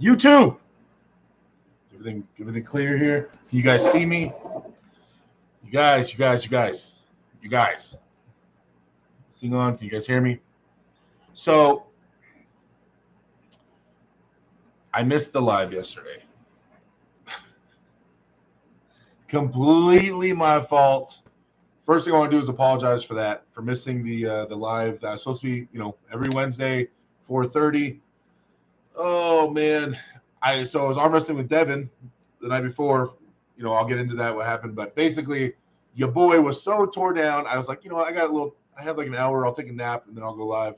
YouTube. Everything clear here? Can you guys see me? You guys. Hang on. Can you guys hear me? So I missed the live yesterday. Completely my fault. First thing I want to do is apologize for that, for missing the live that was supposed to be, every Wednesday, 4:30. Oh man, I was arm wrestling with Devin the night before. I'll get into that what happened, but basically, your boy was so tore down. I was like, I have like an hour. I'll take a nap and then I'll go live.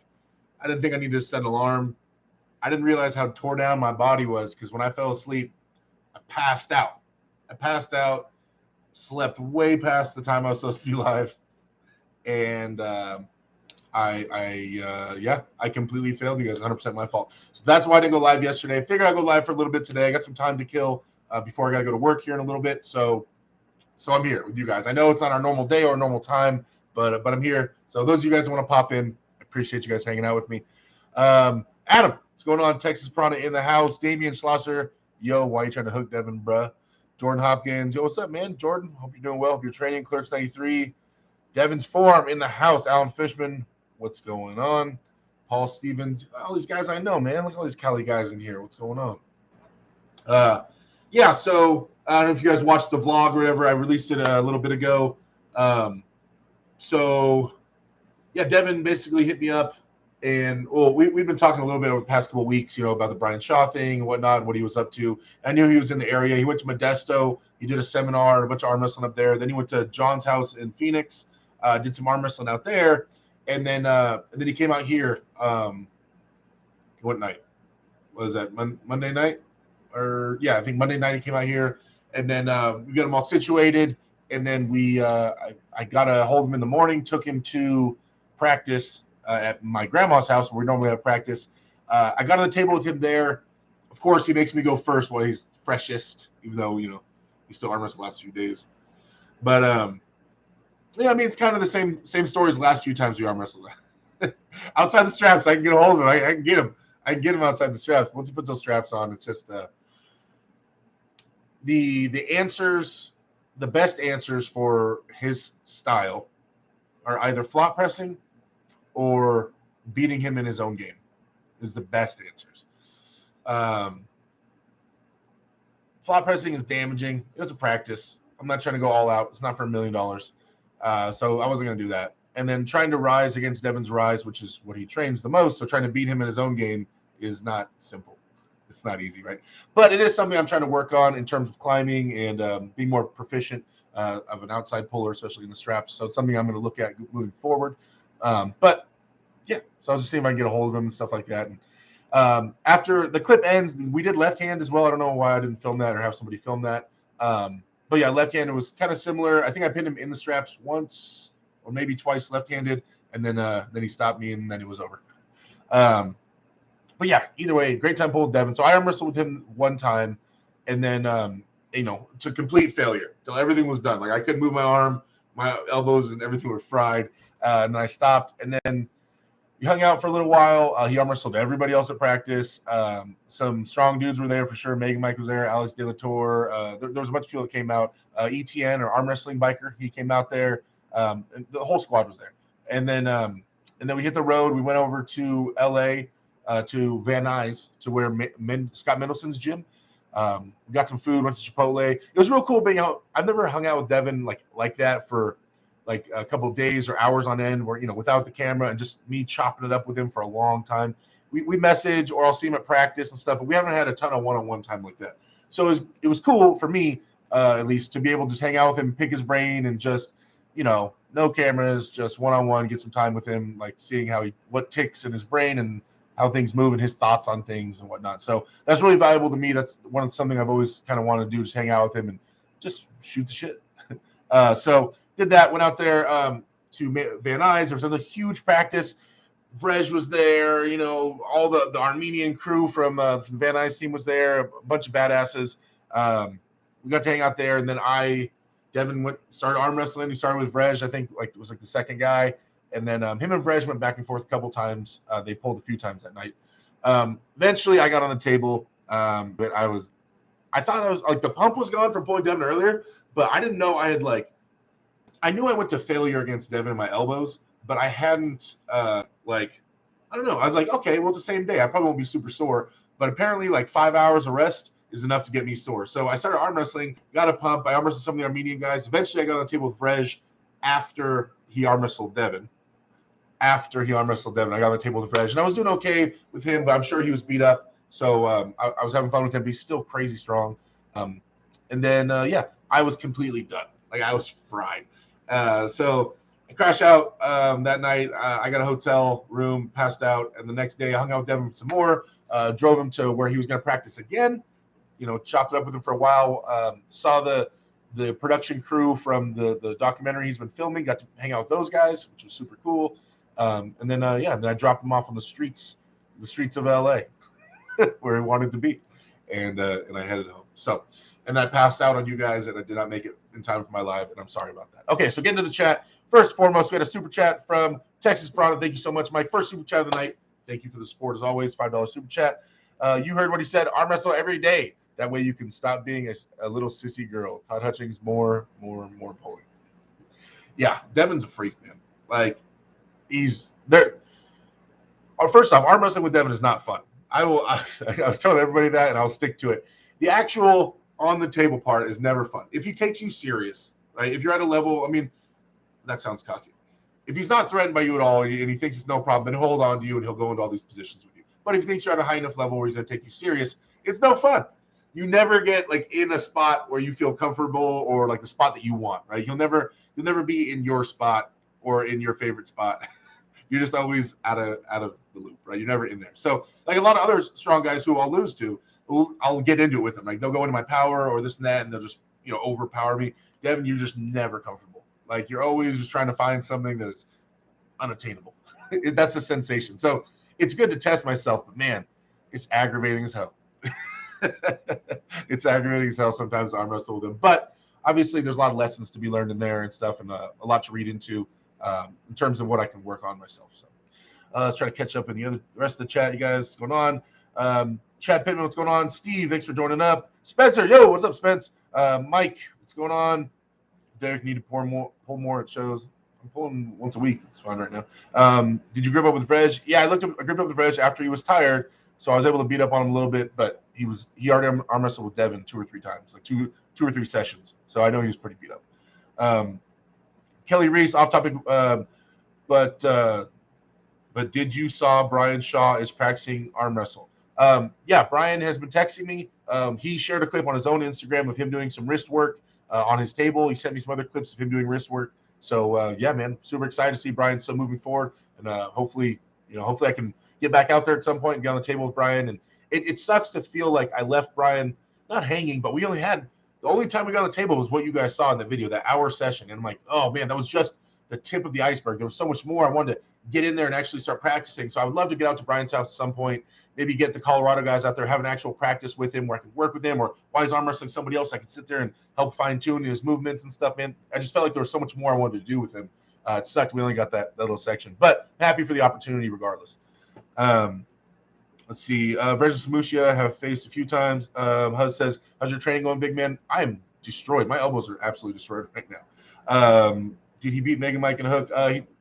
I didn't think I needed to set an alarm. I didn't realize how tore down my body was because when I fell asleep, I passed out. Slept way past the time I was supposed to be live, and I completely failed you guys. 100% my fault. So that's why I didn't go live yesterday. I figured I'd go live for a little bit today. I got some time to kill before I got to go to work here in a little bit. So I'm here with you guys. I know it's not our normal day or normal time, but I'm here. So those of you guys that want to pop in, I appreciate you guys hanging out with me. Adam, what's going on? Texas Piranha in the house. Damian Schlosser, yo, why are you trying to hook Devin, bruh? Jordan Hopkins, yo, what's up, man? Jordan, hope you're doing well. Hope you're training. Clerks 93. Devin's Forum in the house. Alan Fishman, what's going on? Paul Stevens, all these guys I know, man. Look at all these Cali guys in here. What's going on? So I don't know if you guys watched the vlog or whatever. I released it a little bit ago. Devin basically hit me up. And we've been talking a little bit over the past couple of weeks, about the Brian Shaw thing and whatnot, what he was up to. I knew he was in the area. He went to Modesto. He did a seminar, a bunch of arm wrestling up there. Then he went to John's house in Phoenix, did some arm wrestling out there, and then he came out here. What night? What was that? Monday night? I think Monday night he came out here, and then we got him all situated, and then I got a hold of him in the morning, took him to practice at my grandma's house where we normally have practice. I got on the table with him there. Of course, he makes me go first while he's freshest, even though, he's still arm wrestled the last few days. But, it's kind of the same story as the last few times we arm wrestled. Outside the straps, I can get a hold of him. I can get him. I can get him outside the straps. Once he puts those straps on, it's just the answers, the best answers for his style are either flop pressing or beating him in his own game is the best answers. Flop pressing is damaging. It was a practice. I'm not trying to go all out. It's not for $1 million. So I wasn't going to do that. And then trying to rise against Devin's rise, which is what he trains the most. So trying to beat him in his own game is not simple. It's not easy, right? But it is something I'm trying to work on in terms of climbing and being more proficient of an outside puller, especially in the straps. So it's something I'm going to look at moving forward. So I was just seeing if I can get a hold of him and stuff like that. And after the clip ends, we did left hand as well. I don't know why I didn't film that or have somebody film that. Left hand, it was kind of similar. I think I pinned him in the straps once or maybe twice left-handed, and then he stopped me, and then it was over. Either way, great time pull with Devin. So I arm wrestled with him one time, and then to complete failure till everything was done. Like I couldn't move my arm, my elbows and everything were fried. And I stopped, and then we hung out for a little while. He arm wrestled everybody else at practice. Some strong dudes were there for sure. Megan Mike was there. Alex De La Torre. There was a bunch of people that came out. ETN or Arm Wrestling Biker, he came out there. And the whole squad was there. And then we hit the road. We went over to LA to Van Nuys to where Scott Mendelson's gym. We got some food. Went to Chipotle. It was real cool being out. I've never hung out with Devin like that for like a couple of days or hours on end where, without the camera and just me chopping it up with him for a long time. We message or I'll see him at practice and stuff, but we haven't had a ton of one-on-one time like that. So it was cool for me, at least, to be able to just hang out with him, pick his brain and just, no cameras, just one-on-one, get some time with him, like seeing what ticks in his brain and how things move and his thoughts on things and whatnot. So that's really valuable to me. That's something I've always kind of wanted to do, just hang out with him and just shoot the shit. So did that, went out there to Van Nuys. There was another huge practice. Vrej was there, all the Armenian crew from the Van Nuys team was there, a bunch of badasses. We got to hang out there, and then Devin started arm wrestling. He started with Vrej, I think it was the second guy. And then him and Vrej went back and forth a couple times. They pulled a few times that night. Eventually, I got on the table. But I thought I was like the pump was gone from pulling Devin earlier, but I didn't know I had I knew I went to failure against Devin in my elbows, but I hadn't I don't know. I was like, okay, well, it's the same day. I probably won't be super sore, but apparently 5 hours of rest is enough to get me sore. So I started arm wrestling, got a pump. I arm wrestled some of the Armenian guys. Eventually, I got on the table with Vrej after he arm wrestled Devin. I got on the table with Vrej, and I was doing okay with him, but I'm sure he was beat up. So I was having fun with him, but he's still crazy strong. And then, I was completely done. I was fried. So I crashed out that night. I got a hotel room, passed out, and the next day I hung out with Devin some more, drove him to where he was going to practice again, chopped it up with him for a while, saw the production crew from the documentary he's been filming, got to hang out with those guys, which was super cool. And then I dropped him off on the streets of LA where he wanted to be. And I headed home. So, and I passed out on you guys, and I did not make it in time for my live, and I'm sorry about that. Okay, so get into the chat. First and foremost, we had a super chat from Texas Prada. Thank you so much, Mike. First super chat of the night. Thank you for the support as always. $5 super chat. You heard what he said. Arm wrestle every day. That way you can stop being a little sissy girl. Todd Hutchings, more pulling. Yeah, Devin's a freak, man. He's there. First off, arm wrestling with Devin is not fun. I was telling everybody that, and I'll stick to it. The actual on the table part is never fun. If he takes you serious, right? If you're at a level, that sounds cocky. If he's not threatened by you at all, and he thinks it's no problem, then he'll hold on to you and he'll go into all these positions with you. But if he thinks you're at a high enough level where he's going to take you serious, it's no fun. You never get in a spot where you feel comfortable or the spot that you want, right? You'll never be in your spot or in your favorite spot. You're just always out of the loop, right? You're never in there. So a lot of other strong guys who I'll lose to, I'll get into it with them. They'll go into my power or this and that, and they'll just overpower me. Devin, you're just never comfortable. You're always just trying to find something that's unattainable. That's the sensation. So it's good to test myself, but man, it's aggravating as hell. It's aggravating as hell sometimes to arm wrestle with them. But obviously, there's a lot of lessons to be learned in there and stuff, and a lot to read into in terms of what I can work on myself. So let's try to catch up in the rest of the chat. You guys, what's going on? Chad Pittman, what's going on? Steve, thanks for joining up. Spencer, yo, what's up, Spence? Mike, what's going on? Derek, need to pull more at shows. I'm pulling once a week. It's fine right now. Did you grip up with Vrej? Yeah, I gripped up with Vrej after he was tired, so I was able to beat up on him a little bit. But he already arm wrestled with Devin 2 or 3 times, two or three sessions. So I know he was pretty beat up. Kelly Reese, off topic, but did you saw Brian Shaw is practicing arm wrestle? Yeah, Brian has been texting me. He shared a clip on his own Instagram of him doing some wrist work on his table. He sent me some other clips of him doing wrist work. So yeah, man, super excited to see Brian still moving forward, and hopefully I can get back out there at some point and get on the table with Brian. And it sucks to feel like I left Brian not hanging, but the only time we got on the table was what you guys saw in the video, that hour session. And I'm like, oh man, that was just the tip of the iceberg. There was so much more I wanted to get in there and actually start practicing. So I would love to get out to Brian's house at some point, maybe get the Colorado guys out there, have an actual practice with him where I can work with him, or while he's arm wrestling somebody else, I can sit there and help fine tune his movements and stuff, man. I just felt like there was so much more I wanted to do with him. It sucked we only got that little section, but happy for the opportunity regardless. Let's see. Versus Samushia have faced a few times. Huz says, how's your training going, big man? I am destroyed. My elbows are absolutely destroyed right now. Did he beat Mega Mike in a hook?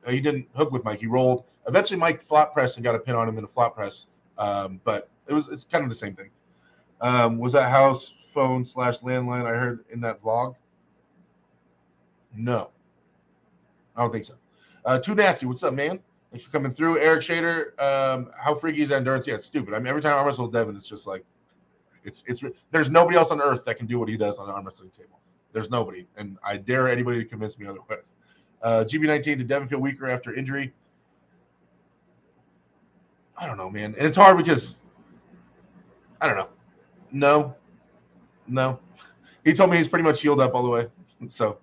He didn't hook with Mike. He rolled. Eventually, Mike flat pressed and got a pin on him in a flat press. But it's kind of the same thing. Was that house phone / landline I heard in that vlog? No. I don't think so. Too Nasty, what's up, man? Thanks for coming through. Eric Shader, how freaky is that endurance? Yeah, it's stupid. Every time I arm wrestle with Devin, it's just it's there's nobody else on earth that can do what he does on an arm wrestling table. There's nobody, and I dare anybody to convince me otherwise. GB19, did Devin feel weaker after injury? I don't know, man. And it's hard because I don't know. No. He told me he's pretty much healed up all the way. So,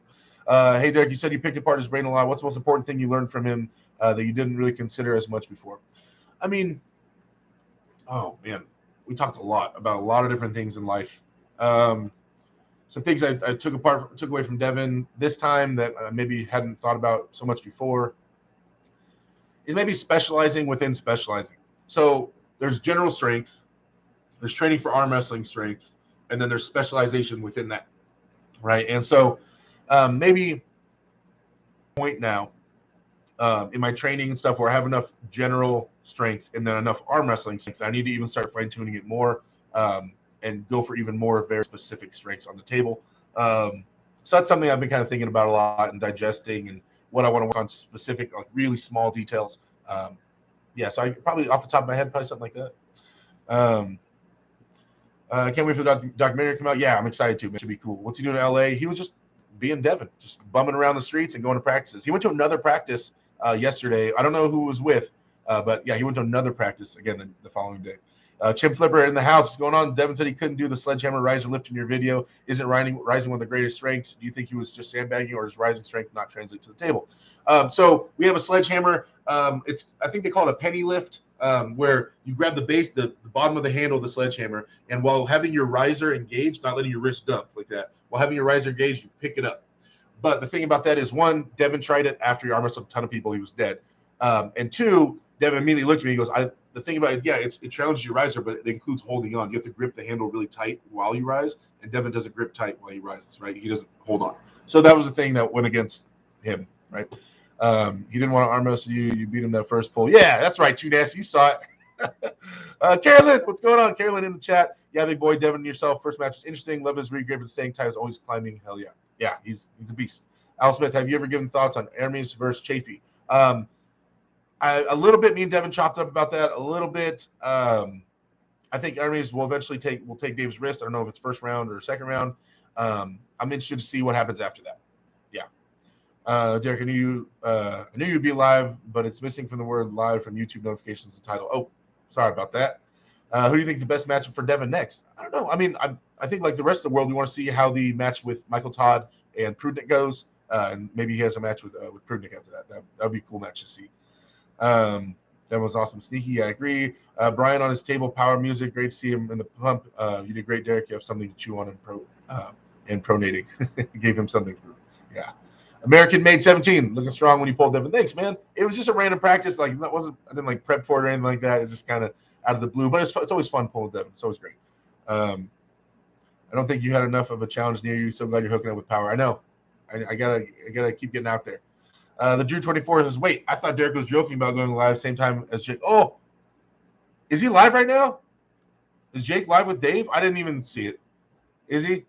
hey, Derek, you said you picked apart his brain a lot. What's the most important thing you learned from him that you didn't really consider as much before? Oh, man. We talked a lot about a lot of different things in life. Some things I took away from Devin this time that I maybe hadn't thought about so much before is maybe specializing within specializing. So there's general strength, There's training for arm wrestling strength, and then there's specialization within that, right? And so maybe point now in my training and stuff where I have enough general strength and then enough arm wrestling strength, I need to even start fine tuning it more and go for even more very specific strengths on the table. So that's something I've been kind of thinking about a lot and digesting and what I want to work on specific, like really small details. Yeah, so I probably off the top of my head, probably something like that. I can't wait for the documentary to come out. Yeah, I'm excited too. It should be cool. What's he doing in LA? He was just being Devin, just bumming around the streets and going to practices. He went to another practice yesterday. I don't know who was with, but yeah, he went to another practice again the following day. Chip Flipper in the house. What's going on? Devin said he couldn't do the sledgehammer riser lift in your video. Isn't rising one of the greatest strengths? Do you think he was just sandbagging, or does rising strength not translate to the table? So we have a sledgehammer. I think they call it a penny lift, where you grab the base, the bottom of the handle of the sledgehammer, and while having your riser engaged, not letting your wrist dump like that, while having your riser engaged, you pick it up. But the thing about that is, one, Devin tried it after he arm wrestled a ton of people. He was dead. And two, Devin immediately looked at me. He goes, the thing about it, yeah, it challenges your riser, but it includes holding on. You have to grip the handle really tight while you rise, and Devin doesn't grip tight while he rises, right? He doesn't hold on. So that was the thing that went against him, right? He didn't want to arm wrestle you. You beat him that first pull. Yeah, that's right, Too Nasty. You saw it. Carolyn, what's going on? Carolyn in the chat. Yeah, big boy, Devin, yourself. First match was interesting. Love his regrip and staying tight. Is always climbing. Hell yeah. Yeah, he's a beast. Al Smith, have you ever given thoughts on Hermes versus Chafee? A little bit. Me and Devin chopped up about that a little bit. I think Hermes will eventually take Dave's wrist. I don't know if it's first round or second round. I'm interested to see what happens after that. Yeah. Derek, I knew you'd be live, but it's missing from the word live from YouTube notifications and title. Oh, sorry about that. Who do you think is the best matchup for Devin next? I don't know. I mean, I think like the rest of the world, we want to see how the match with Michael Todd and Prudnik goes, and maybe he has a match with Prudnik after that. That would be a cool match to see. That was awesome. Sneaky, I agree. Brian on his table, power music. Great to see him in the pump. You did great, Derek. You have something to chew on and pronating. Gave him something. Yeah. American made 17, looking strong when you pulled Devin. Thanks, man. It was just a random practice. Like I didn't like prep for it or anything like that. It's just kind of out of the blue. But it's always fun pulling Devin. It's always great. I don't think you had enough of a challenge near you. So glad you're hooking up with power. I know. I gotta keep getting out there. The Drew 24 says, wait, I thought Derek was joking about going live same time as Jake. Oh, is he live right now? Is Jake live with Dave? I didn't even see it. Is he?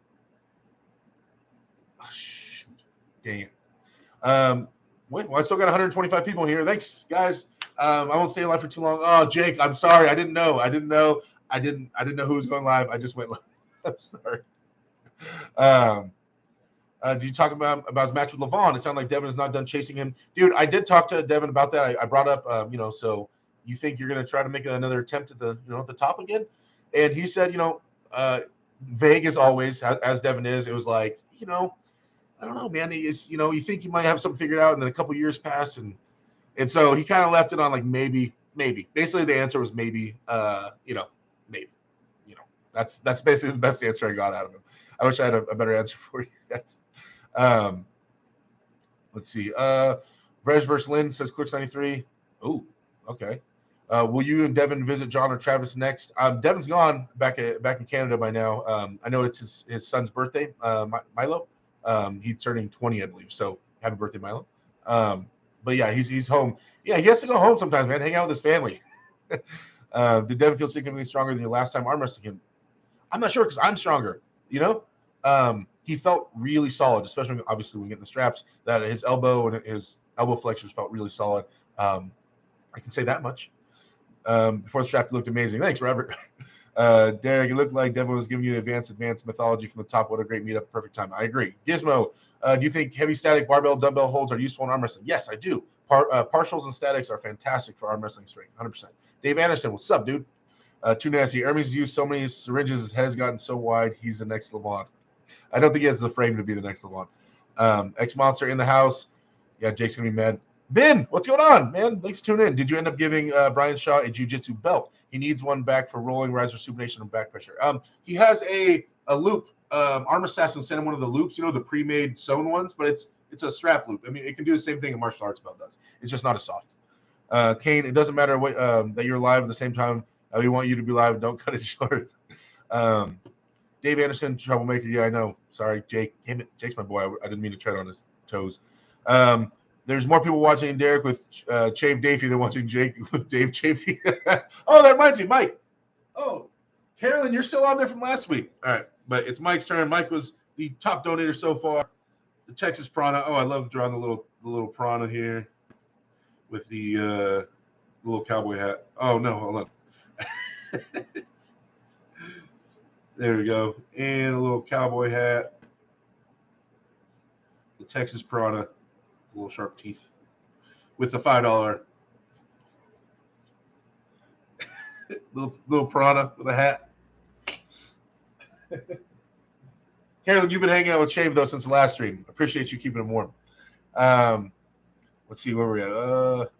Oh, shoot. Dang it. Wait, well, I still got 125 people here. Thanks, guys. I won't stay live for too long. Oh, Jake, I'm sorry. I didn't know. I didn't know who was going live. I just went live. I'm sorry. Did you talk about his match with Levon? It sounded like Devin is not done chasing him. Dude, I did talk to Devin about that. I brought up, so you think you're going to try to make another attempt at the top again? And he said, vague as always, as Devin is. It was like, I don't know, man. He is, you think you might have something figured out, and then a couple years pass, and so he kind of left it on like maybe. Basically, the answer was maybe. Maybe. That's basically the best answer I got out of him. I wish I had a better answer for you guys. Let's see. Vrej versus Lynn says Clerks 93. Oh, okay. Will you and Devin visit John or Travis next? Devin's gone back in Canada by now. I know it's his son's birthday, Milo. He's turning 20, I believe. So happy birthday, Milo. But yeah, he's home. Yeah, he has to go home sometimes, man. Hang out with his family. Did Devin feel significantly stronger than your last time arm wrestling him? I'm not sure because I'm stronger. He felt really solid, especially obviously when getting the straps. That his elbow and his elbow flexors felt really solid. I can say that much. Before the strap looked amazing. Thanks, Robert. Derek, it looked like Devin was giving you advanced mythology from the top. What a great meetup. Perfect time. I agree. Gizmo, do you think heavy static barbell dumbbell holds are useful in arm wrestling? Yes, I do. Partials and statics are fantastic for arm wrestling strength. 100%. Dave Anderson, what's up, dude? Too nasty. Hermes used so many syringes. His head has gotten so wide. He's the next Levon. I don't think he has the frame to be the next Levon. X Monster in the house. Yeah, Jake's going to be mad. Ben, what's going on, man? Thanks for tuning in. Did you end up giving Brian Shaw a jiu-jitsu belt? He needs one back for rolling, riser, supination, and back pressure. He has a loop. Arm Assassin sent him one of the loops, the pre-made sewn ones, but it's a strap loop. I mean, it can do the same thing a martial arts belt does. It's just not as soft. Kane, it doesn't matter what that you're live at the same time. We want you to be live. Don't cut it short. Dave Anderson, troublemaker. Yeah, I know. Sorry, Jake. Damn it, Jake's my boy. I didn't mean to tread on his toes. There's more people watching Derek with Chave Davey than watching Jake with Dave Chafee. Oh, that reminds me, Mike. Oh, Carolyn, you're still on there from last week. All right, but it's Mike's turn. Mike was the top donator so far. The Texas Piranha. Oh, I love drawing the little piranha here with the little cowboy hat. Oh no, hold on. There we go. And a little cowboy hat. The Texas Piranha. Little sharp teeth. With the $5. little piranha with a hat. Carolyn, you've been hanging out with Shave, though, since the last stream. Appreciate you keeping him warm. Let's see where we're at.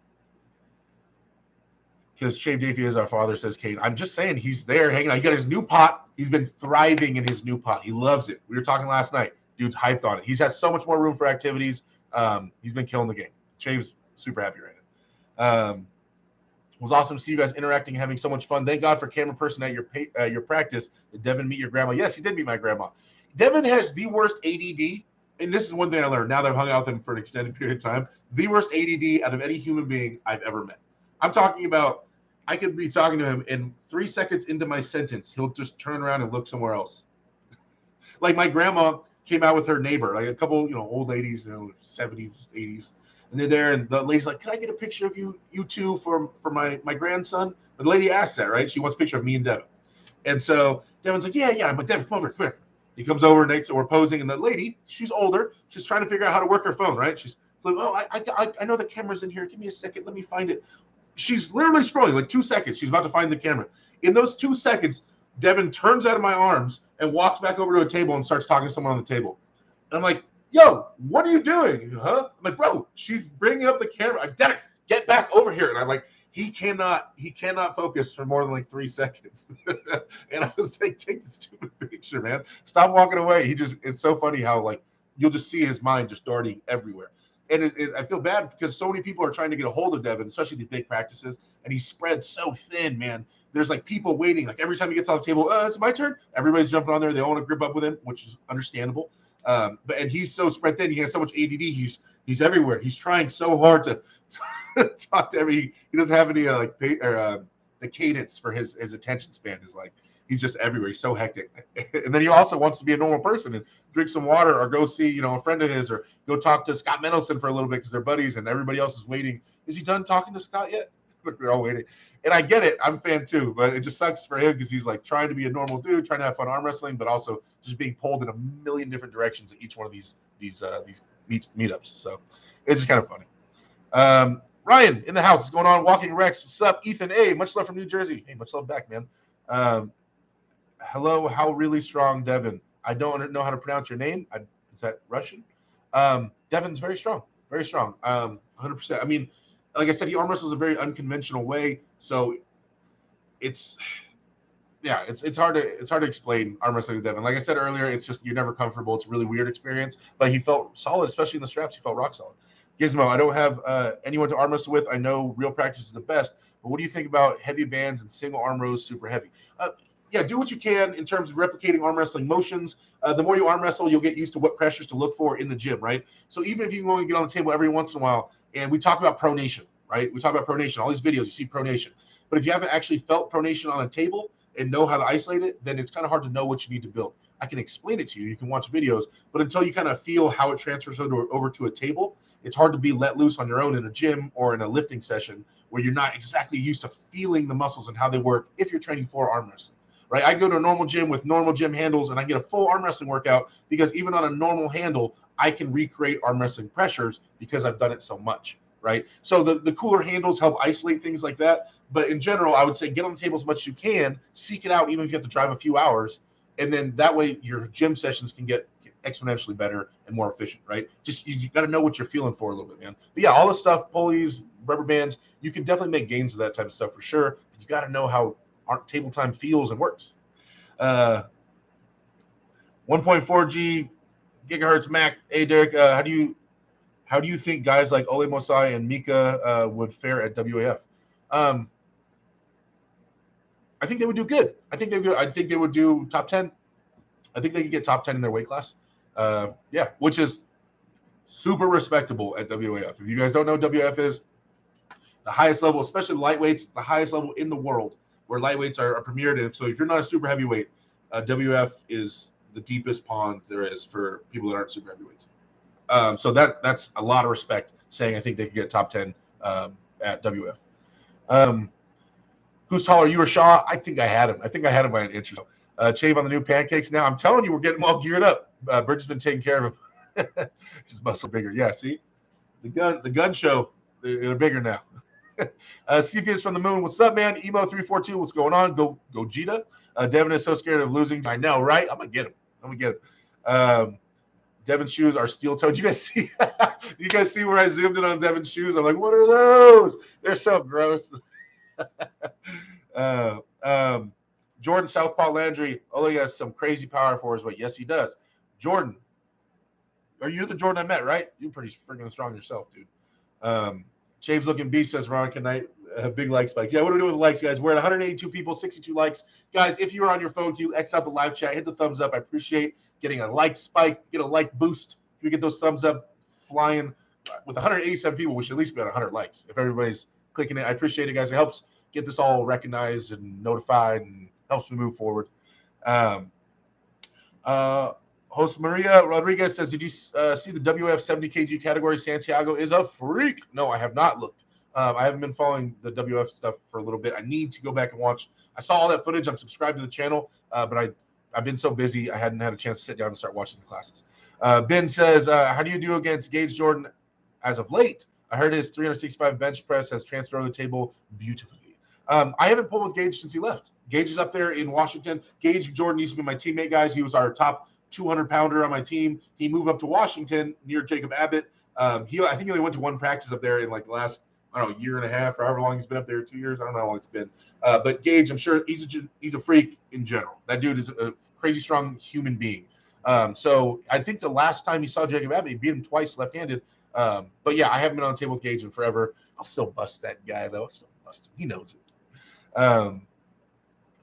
Because Shave Davey is our father, says Kate. I'm just saying he's there hanging out. He got his new pot. He's been thriving in his new pot. He loves it. We were talking last night. Dude's hyped on it. He's has so much more room for activities. He's been killing the game. Shave's super happy right now. It was awesome to see you guys interacting, having so much fun. Thank God for camera person at your practice. Did Devin meet your grandma? Yes, he did meet my grandma. Devin has the worst ADD, and this is one thing I learned now that I've hung out with him for an extended period of time. The worst ADD out of any human being I've ever met. I'm talking about I could be talking to him, and 3 seconds into my sentence, he'll just turn around and look somewhere else. Like my grandma came out with her neighbor, like a couple, old ladies, 70s, 80s. And they're there, and the lady's like, "Can I get a picture of you two for my grandson?" But the lady asked that, right? She wants a picture of me and Devin. And so Devin's like, yeah. I'm like, "Devin, come over, come here." He comes over next, and we're posing, and the lady, she's older, she's trying to figure out how to work her phone, right? She's like, "Oh, I know the camera's in here. Give me a second. Let me find it." She's literally scrolling, like 2 seconds. She's about to find the camera. In those 2 seconds, Devin turns out of my arms and walks back over to a table and starts talking to someone on the table. And I'm like, "Yo, what are you doing?" Huh? I'm like, "Bro, she's bringing up the camera. Devin, get back over here." And I'm like, he cannot focus for more than like 3 seconds. And I was like, "Take the stupid picture, man. Stop walking away." It's so funny how like you'll just see his mind just darting everywhere. And I feel bad because so many people are trying to get a hold of Devin, especially the big practices, and he's spread so thin, man. There's like people waiting. Like every time he gets on the table, "It's my turn." Everybody's jumping on there. They all want to grip up with him, which is understandable. And he's so spread thin. He has so much ADD. He's everywhere. He's trying so hard to talk to every. He doesn't have any the cadence for his attention span is like he's just everywhere. He's so hectic. And then he also wants to be a normal person and drink some water or go see a friend of his or go talk to Scott Mendelson for a little bit because they're buddies and everybody else is waiting. Is he done talking to Scott yet? Look, they're all waiting. And I get it. I'm a fan too, but it just sucks for him because he's like trying to be a normal dude, trying to have fun arm wrestling, but also just being pulled in a million different directions at each one of these meetups. So it's just kind of funny. Ryan in the house. What's going on? Walking Rex. What's up? Ethan. Hey, much love from New Jersey. Hey, much love back, man. Hello. How really strong, Devin? I don't know how to pronounce your name. Is that Russian? Devin's very strong. Very strong. 100%. I mean, like I said, he arm wrestles a very unconventional way. So it's hard to explain arm wrestling to Devin. Like I said earlier, it's just you're never comfortable. It's a really weird experience. But he felt solid, especially in the straps. He felt rock solid. Gizmo, I don't have anyone to arm wrestle with. I know real practice is the best. But what do you think about heavy bands and single arm rows super heavy? Yeah, do what you can in terms of replicating arm wrestling motions. The more you arm wrestle, you'll get used to what pressures to look for in the gym, right? So even if you can only get on the table every once in a while, and we talk about pronation, right? We talk about pronation. All these videos, you see pronation. But if you haven't actually felt pronation on a table and know how to isolate it, then it's kind of hard to know what you need to build. I can explain it to you. You can watch videos, but until you kind of feel how it transfers over to a table, it's hard to be let loose on your own in a gym or in a lifting session where you're not exactly used to feeling the muscles and how they work if you're training for arm wrestling. Right, I go to a normal gym with normal gym handles, and I get a full arm wrestling workout because even on a normal handle, I can recreate arm wrestling pressures because I've done it so much. Right, so the cooler handles help isolate things like that. But in general, I would say get on the table as much as you can, seek it out, even if you have to drive a few hours, and then that way your gym sessions can get exponentially better and more efficient. Right, just you got to know what you're feeling for a little bit, man. But yeah, all the stuff, pulleys, rubber bands, you can definitely make gains with that type of stuff for sure. But you got to know how table time feels and works. 1.4G gigahertz Mac. Hey Derek, how do you think guys like Ole Mosai and Mika would fare at WAF? I think they would do good. I think they would do top 10. I think they could get top 10 in their weight class. Yeah, which is super respectable at WAF. If you guys don't know, WAF is the highest level, especially lightweights, the highest level in the world where lightweights are premiered. And so if you're not a super heavyweight, WF is the deepest pond there is for people that aren't super heavyweights. So that's a lot of respect saying I think they could get top 10 at WF. Who's taller, you or Shaw? I think I had him. I think I had him by an inch or so. Chave on the new pancakes. Now I'm telling you, we're getting them all geared up. Bridget's been taking care of him. His muscle bigger. Yeah, see? The gun show, they're bigger now. Cepheus from the moon. What's up, man? Emo342. What's going on? Go Jita. Devin is so scared of losing. I know, right? I'm gonna get him. Devin's shoes are steel-toed. You guys see? You guys see where I zoomed in on Devin's shoes? I'm like, what are those? They're so gross. Jordan Southpaw Landry. Ole has some crazy power for his weight. Yes, he does. Jordan, are you the Jordan I met, right? You're pretty freaking strong yourself, dude. Chaves looking beast, says Veronica Knight. Big like spikes. Yeah, what are we doing with the likes, guys? We're at 182 people, 62 likes. Guys, if you're on your phone, you X out the live chat, hit the thumbs up. I appreciate getting a like spike, get a like boost. If we get those thumbs up flying with 187 people, we should at least be at 100 likes. If everybody's clicking it, I appreciate it, guys. It helps get this all recognized and notified and helps me move forward. Host Maria Rodriguez says, did you see the WF 70 kg category? Santiago is a freak. No, I have not looked. I haven't been following the WF stuff for a little bit. I need to go back and watch. I saw all that footage. I'm subscribed to the channel, but I've been so busy, I hadn't had a chance to sit down and start watching the classes. Ben says, how do you do against Gage Jordan as of late? I heard his 365 bench press has transferred over the table beautifully. I haven't pulled with Gage since he left. Gage is up there in Washington. Gage Jordan used to be my teammate, guys. He was our top 200-pounder on my team. He moved up to Washington near Jacob Abbott. I think he only went to one practice up there in like the last, I don't know, year and a half or however long he's been up there, 2 years. I don't know how long it's been. But Gage, I'm sure he's a freak in general. That dude is a crazy strong human being. So I think the last time he saw Jacob Abbott, he beat him twice left-handed. But yeah, I haven't been on the table with Gage in forever. I'll still bust that guy though. I'll still bust him. He knows it.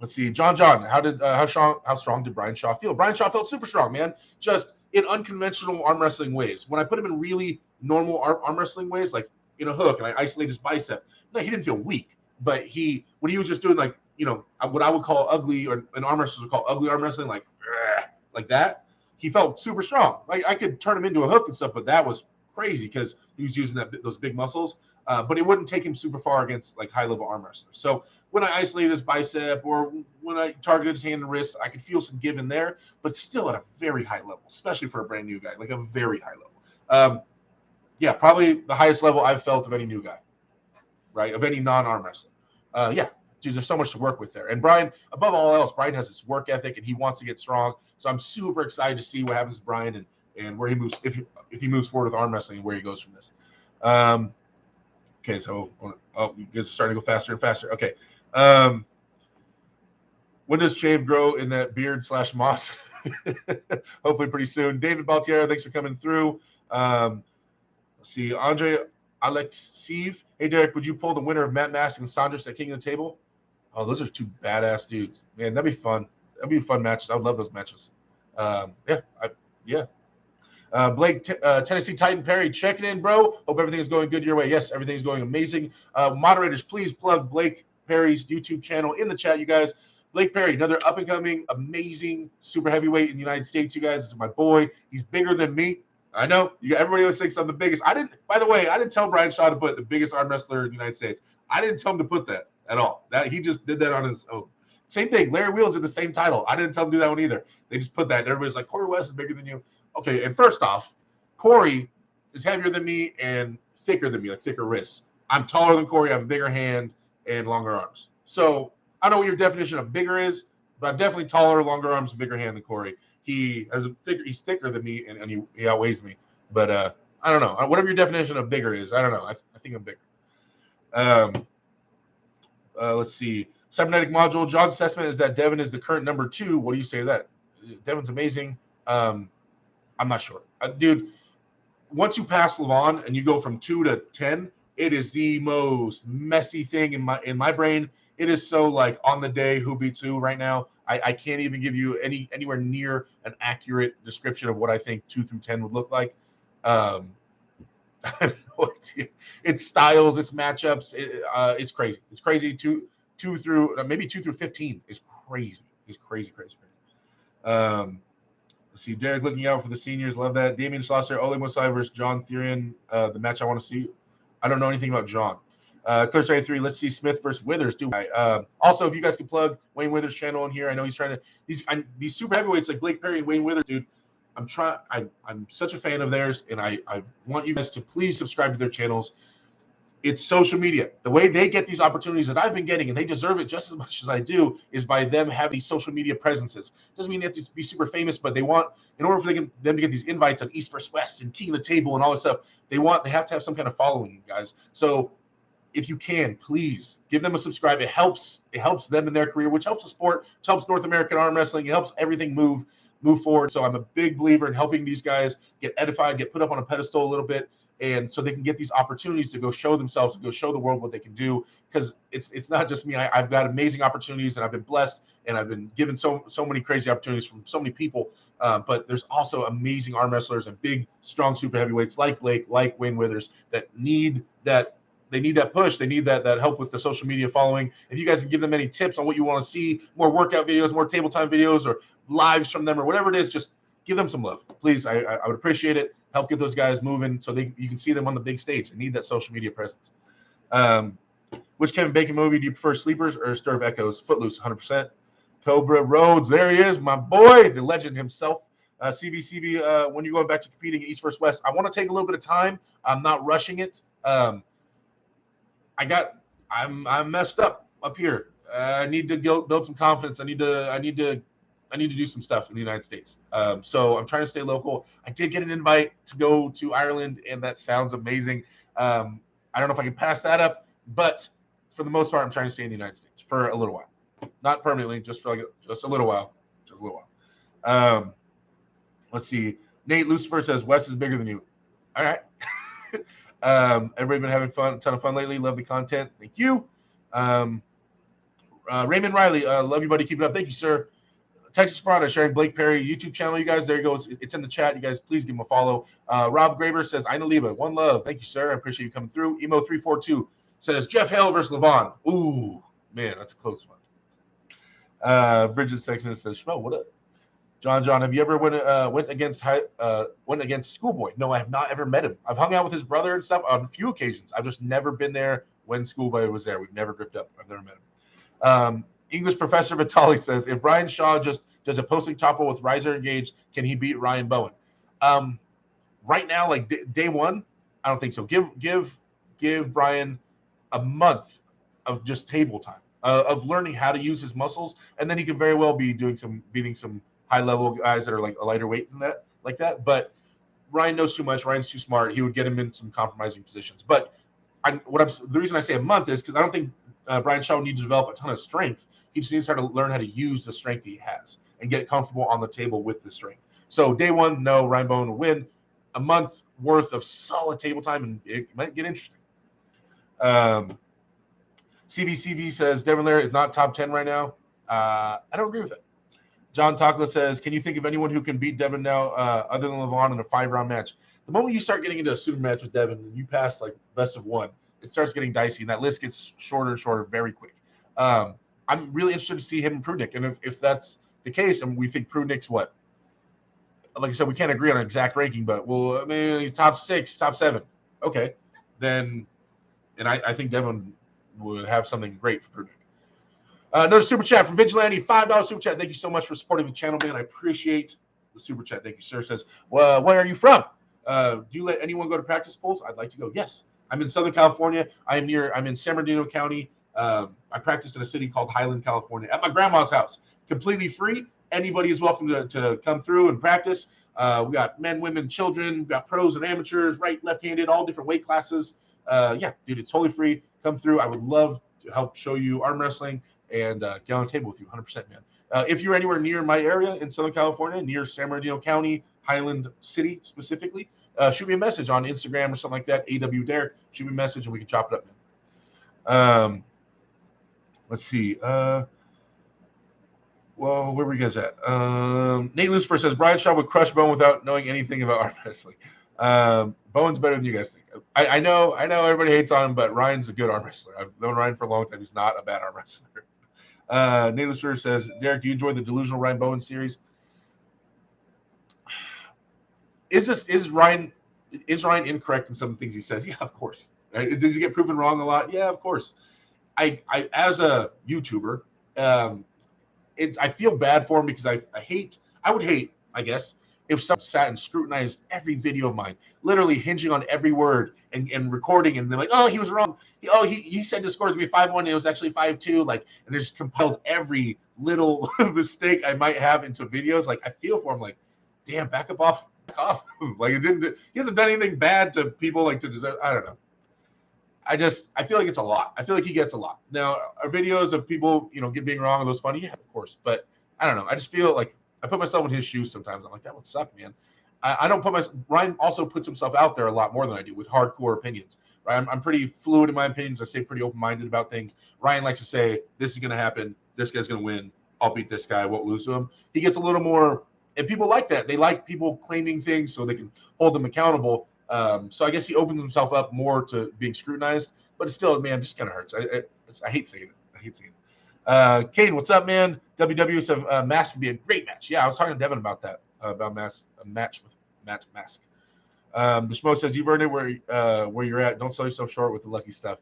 Let's see, John. How strong did Brian Shaw feel? Brian Shaw felt super strong, man. Just in unconventional arm wrestling ways. When I put him in really normal arm wrestling ways, like in a hook, and I isolate his bicep, no, he didn't feel weak. But when he was just doing like, what I would call ugly, or an arm wrestler would call ugly arm wrestling, like that, he felt super strong. Like I could turn him into a hook and stuff, but that was crazy because he was using those big muscles. But it wouldn't take him super far against like high-level arm wrestlers. So when I isolated his bicep or when I targeted his hand and wrist, I could feel some give in there, but still at a very high level, especially for a brand new guy, like a very high level. Yeah, probably the highest level I've felt of any new guy, right? Of any non-arm wrestler. Yeah, dude, there's so much to work with there. And Brian, above all else, Brian has his work ethic and he wants to get strong. So I'm super excited to see what happens to Brian and where he moves, if he moves forward with arm wrestling and where he goes from this. Okay, so you guys are starting to go faster and faster. Okay. When does Chave grow in that beard / moss? Hopefully pretty soon. David Baltiero, thanks for coming through. Let's see, Andre Alexiev. Hey, Derek, would you pull the winner of Matt Mask and Saunders at King of the Table? Oh, those are two badass dudes. Man, that'd be fun. That'd be a fun match. I would love those matches. Yeah. Blake, Tennessee Titan Perry, checking in, bro. Hope everything is going good your way. Yes, everything is going amazing. Moderators, please plug Blake Perry's YouTube channel in the chat, you guys. Blake Perry, another up-and-coming, amazing super heavyweight in the United States, you guys. This is my boy. He's bigger than me. I know. Everybody always thinks I'm the biggest. By the way, I didn't tell Brian Shaw to put the biggest arm wrestler in the United States. I didn't tell him to put that at all. He just did that on his own. Same thing. Larry Wheels did the same title. I didn't tell him to do that one either. They just put that. And everybody's like, Corey West is bigger than you. Okay, and first off, Corey is heavier than me and thicker than me, like thicker wrists. I'm taller than Corey. I have a bigger hand and longer arms. So I don't know what your definition of bigger is, but I'm definitely taller, longer arms, bigger hand than Corey. He's thicker than me, and he outweighs me. But I don't know. Whatever your definition of bigger is, I don't know. I think I'm bigger. Let's see. Cybernetic Module. John's assessment is that Devin is the current number 2. What do you say to that? Devin's amazing. I'm not sure. Dude, once you pass Levon and you go from 2 to 10, it is the most messy thing in my brain. It is so like on the day who beats who right now. I can't even give you anywhere near an accurate description of what I think 2 through 10 would look like. I have no idea. It's styles, it's matchups. It's crazy. It's crazy. Two through maybe 2 through 15 is crazy. It's crazy. Let's see. Derek looking out for the seniors. Love that. Damian Schlosser, Ole Mosai versus John Therian. The match I want to see. I don't know anything about John. Clear 33. Let's see Smith versus Withers. Also, if you guys can plug Wayne Withers' channel in here, I know he's trying to these super heavyweights like Blake Perry and Wayne Withers, dude. I'm such a fan of theirs, and I want you guys to please subscribe to their channels. It's social media. The way they get these opportunities that I've been getting, and they deserve it just as much as I do, is by them having these social media presences. Doesn't mean they have to be super famous, but they want, in order for them to get these invites on East vs. West and King of the Table and all this stuff, they have to have some kind of following, you guys. So if you can, please give them a subscribe. It helps them in their career, which helps the sport, which helps North American arm wrestling. It helps everything move forward. So I'm a big believer in helping these guys get edified, get put up on a pedestal a little bit, and so they can get these opportunities to go show themselves, to go show the world what they can do. Because it's not just me. I've got amazing opportunities, and I've been blessed, and I've been given so many crazy opportunities from so many people. But there's also amazing arm wrestlers and big, strong super heavyweights like Blake, like Wayne Withers, that need that. They need that push. They need that help with the social media following. If you guys can give them any tips on what you want to see, more workout videos, more table time videos, or lives from them, or whatever it is, just give them some love, please. I would appreciate it. Help get those guys moving so you can see them on the big stage. They need that social media presence. Which Kevin Bacon movie do you prefer, Sleepers or Stir of Echoes? Footloose, 100%. Cobra Rhodes, there he is, my boy, the legend himself. CB, when you're going back to competing in East vs. West, I want to take a little bit of time. I'm not rushing it. I'm messed up here. I need to build some confidence. I need to do some stuff in the United States. So I'm trying to stay local. I did get an invite to go to Ireland, and that sounds amazing. I don't know if I can pass that up, but for the most part, I'm trying to stay in the United States for a little while. Not permanently, just for just a little while. Let's see. Nate Lucifer says Wes is bigger than you. All right. Everybody been having a ton of fun lately. Love the content. Thank you. Raymond Riley, love you, buddy. Keep it up. Thank you, sir. Texas Prada sharing Blake Perry YouTube channel. You guys, there you go. It's in the chat. You guys, please give him a follow. Rob Graber says, Ina Liba, one love. Thank you, sir. I appreciate you coming through. Emo342 says, Jeff Hale versus Levon. Ooh, man, that's a close one. Bridget Sexton says, Schmo, what up? John, have you ever went against Schoolboy? No, I have not ever met him. I've hung out with his brother and stuff on a few occasions. I've just never been there when Schoolboy was there. We've never gripped up. I've never met him. English Professor Vitali says, if Brian Shaw just does a posting topple with Riser engaged, can he beat Ryan Bowen? Right now, like day one, I don't think so. Give Brian a month of just table time, of learning how to use his muscles, and then he could very well be beating some high-level guys that are like a lighter weight than that, like that. But Ryan knows too much. Ryan's too smart. He would get him in some compromising positions. But the reason I say a month is because I don't think Brian Shaw needs to develop a ton of strength. He just needs to learn how to use the strength he has and get comfortable on the table with the strength. So day one, no, Ryan Bowen will win. A month worth of solid table time, and it might get interesting. CVCV says Devin Larratt is not top 10 right now. I don't agree with that. John Takla says, can you think of anyone who can beat Devon now other than Levon in a 5-round match? The moment you start getting into a super match with Devon and you pass like best of one, it starts getting dicey, and that list gets shorter and shorter very quick. I'm really interested to see him and Prudnick, and if that's the case, and we think Prudnick's what? Like I said, we can't agree on an exact ranking, but well, I mean, he's top 6, top 7. Okay, then, and I think Devon would have something great for Prudnick. Another super chat from Vigilante, $5 super chat. Thank you so much for supporting the channel, man. I appreciate the super chat. Thank you, sir. Says, well, where are you from? Do you let anyone go to practice pools? I'd like to go. Yes, I'm in Southern California. I'm in San Bernardino County. I practice in a city called Highland, California, at my grandma's house. Completely free. Anybody is welcome to come through and practice. We got men, women, children. We got pros and amateurs, right, left-handed, all different weight classes. Yeah, dude, it's totally free. Come through. I would love to help show you arm wrestling and get on a table with you, 100%, man. If you're anywhere near my area in Southern California, near San Bernardino County, Highland City specifically, shoot me a message on Instagram or something like that, AW Derek. Shoot me a message and we can chop it up, man. Let's see. Well, where were you guys at? Nate Lucifer says Brian Shaw would crush Bowen without knowing anything about arm wrestling. Bowen's better than you guys think. I know everybody hates on him, but Ryan's a good arm wrestler. I've known Ryan for a long time. He's not a bad arm wrestler. Nate Lucifer says, Derek, do you enjoy the delusional Ryan Bowen series? Is Ryan incorrect in some things he says? Yeah, of course. Right? Does he get proven wrong a lot? Yeah, of course. I as a YouTuber, I feel bad for him because I would hate, I guess, if someone sat and scrutinized every video of mine, literally hinging on every word and recording, and they're like, oh, he was wrong. He said the score was going to be 5-1, it was actually 5-2, like, and they just compiled every little mistake I might have into videos. Like, I feel for him, like, damn, back off. Like, he hasn't done anything bad to people like to deserve. I don't know. I feel like it's a lot. I feel like he gets a lot. Now, our videos of people, being wrong, are those funny? Yeah, of course. But I don't know. I just feel like I put myself in his shoes sometimes. I'm like, that would suck, man. I don't Ryan also puts himself out there a lot more than I do with hardcore opinions. Right? I'm pretty fluid in my opinions. I stay pretty open-minded about things. Ryan likes to say, this is going to happen. This guy's going to win. I'll beat this guy. I won't lose to him. He gets a little more, and people like that. They like people claiming things so they can hold them accountable. So I guess he opens himself up more to being scrutinized, but it's still, man, just kind of hurts. I hate saying it. Kane, what's up, man? WW said Mask would be a great match. Yeah, I was talking to Devin about that, about a match with Mask. The Schmo says, you've earned it where you're at. Don't sell yourself short with the lucky stuff.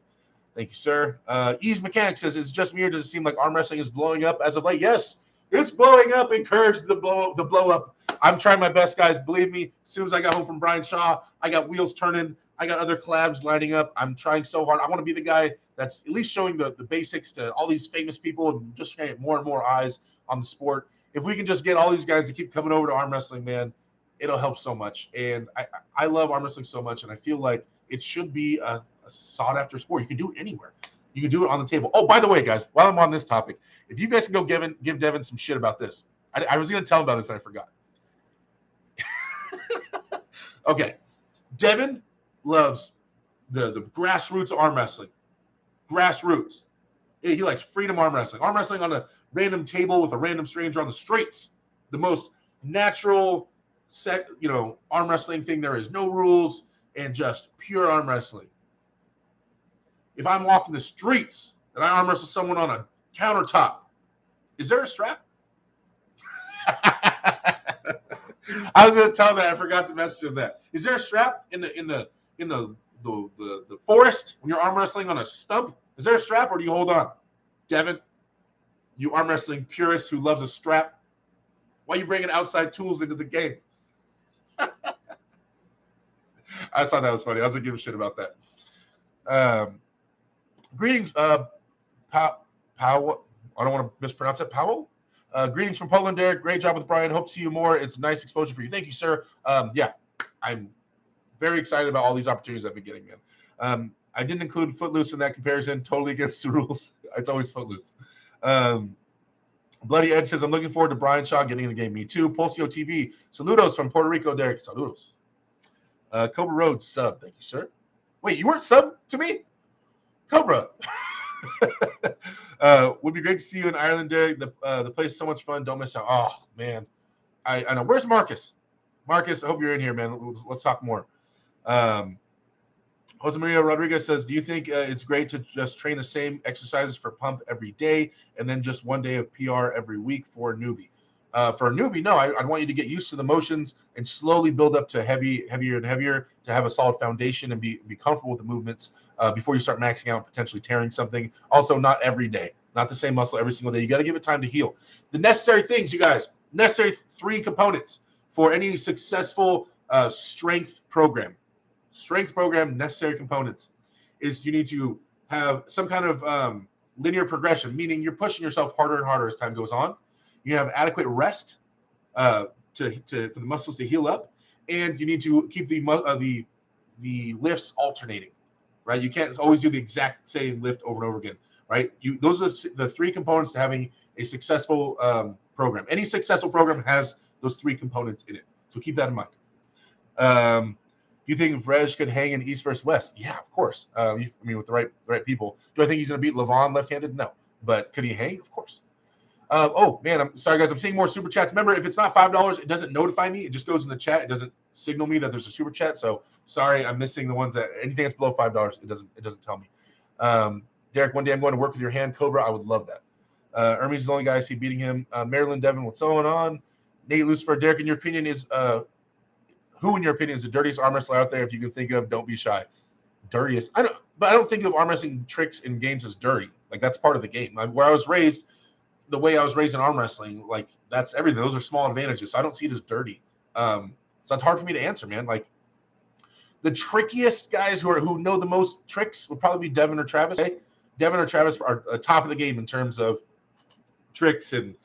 Thank you, sir. Ease Mechanic says, is it just me or does it seem like arm wrestling is blowing up as of late? Yes, it's blowing up. Encourage the blow up. I'm trying my best, guys. Believe me, as soon as I got home from Brian Shaw, I got wheels turning. I got other collabs lining up. I'm trying so hard. I want to be the guy that's at least showing the basics to all these famous people and just trying to get more and more eyes on the sport. If we can just get all these guys to keep coming over to arm wrestling, man, it'll help so much. And I love arm wrestling so much, and I feel like it should be a sought-after sport. You can do it anywhere. You can do it on the table. Oh, by the way, guys, while I'm on this topic, if you guys can go give Devin some shit about this. I was going to tell him about this and I forgot. Okay. Devin loves the grassroots arm wrestling. Grassroots. He likes freedom arm wrestling. Arm wrestling on a random table with a random stranger on the streets. The most natural arm wrestling thing there is. No rules and just pure arm wrestling. If I'm walking the streets and I arm wrestle someone on a countertop, is there a strap? I was going to tell that. I forgot to message him that. Is there a strap in the forest when you're arm wrestling on a stump? Is there a strap or do you hold on? Devin, you arm wrestling purist who loves a strap, why are you bringing outside tools into the game? I thought that was funny. I was going to give a shit about that. Greetings, Powell. I don't want to mispronounce it. Powell? Greetings from Poland, Derek. Great job with Brian. Hope to see you more. It's nice exposure for you. Thank you, sir. Yeah, I'm very excited about all these opportunities I've been getting, man. I didn't include Footloose in that comparison. Totally against the rules. It's always Footloose. Bloody Edge says, I'm looking forward to Brian Shaw getting in the game. Me too. Pulsio TV. Saludos from Puerto Rico, Derek. Saludos. Cobra Road sub. Thank you, sir. Wait, you weren't sub to me? Cobra. Would be great to see you in Ireland, Derek. The place is so much fun. Don't miss out. Oh, man. I know. Where's Marcus? Marcus, I hope you're in here, man. Let's talk more. Jose Maria Rodriguez says, do you think it's great to just train the same exercises for pump every day and then just one day of PR every week for a newbie? For a newbie, no. I want you to get used to the motions and slowly build up to heavier and heavier to have a solid foundation and be comfortable with the movements before you start maxing out and potentially tearing something. Also, not every day. Not the same muscle every single day. You got to give it time to heal. The necessary things, you guys, necessary 3 components for any successful strength program. Strength program, necessary components is you need to have some kind of linear progression, meaning you're pushing yourself harder and harder as time goes on. You have adequate rest for the muscles to heal up, and you need to keep the lifts alternating, right? You can't always do the exact same lift over and over again, right? Those are the 3 components to having a successful program. Any successful program has those 3 components in it, so keep that in mind. Do you think Reg could hang in East versus West? Yeah, of course. I mean, with the right people. Do I think he's going to beat Levon left-handed? No. but could he hang? Of course. Oh man, I'm sorry guys. I'm seeing more super chats. Remember, if it's not $5, it doesn't notify me. It just goes in the chat. It doesn't signal me that there's a super chat. So sorry, I'm missing the ones that anything that's below $5. It doesn't tell me. Derek, one day I'm going to work with your hand, Cobra. I would love that. Ermey's the only guy I see beating him. Maryland, Devon, what's going on? Nate Lucifer, Derek, in your opinion is who in your opinion is the dirtiest arm wrestler out there? If you can think of, don't be shy. Dirtiest, I don't think of arm wrestling tricks in games as dirty. Like that's part of the game. Where I was raised. The way I was raised in arm wrestling, like that's everything. Those are small advantages. So I don't see it as dirty. So it's hard for me to answer, man. Like the trickiest guys who know the most tricks would probably be Devin or Travis. Devin or Travis are top of the game in terms of tricks and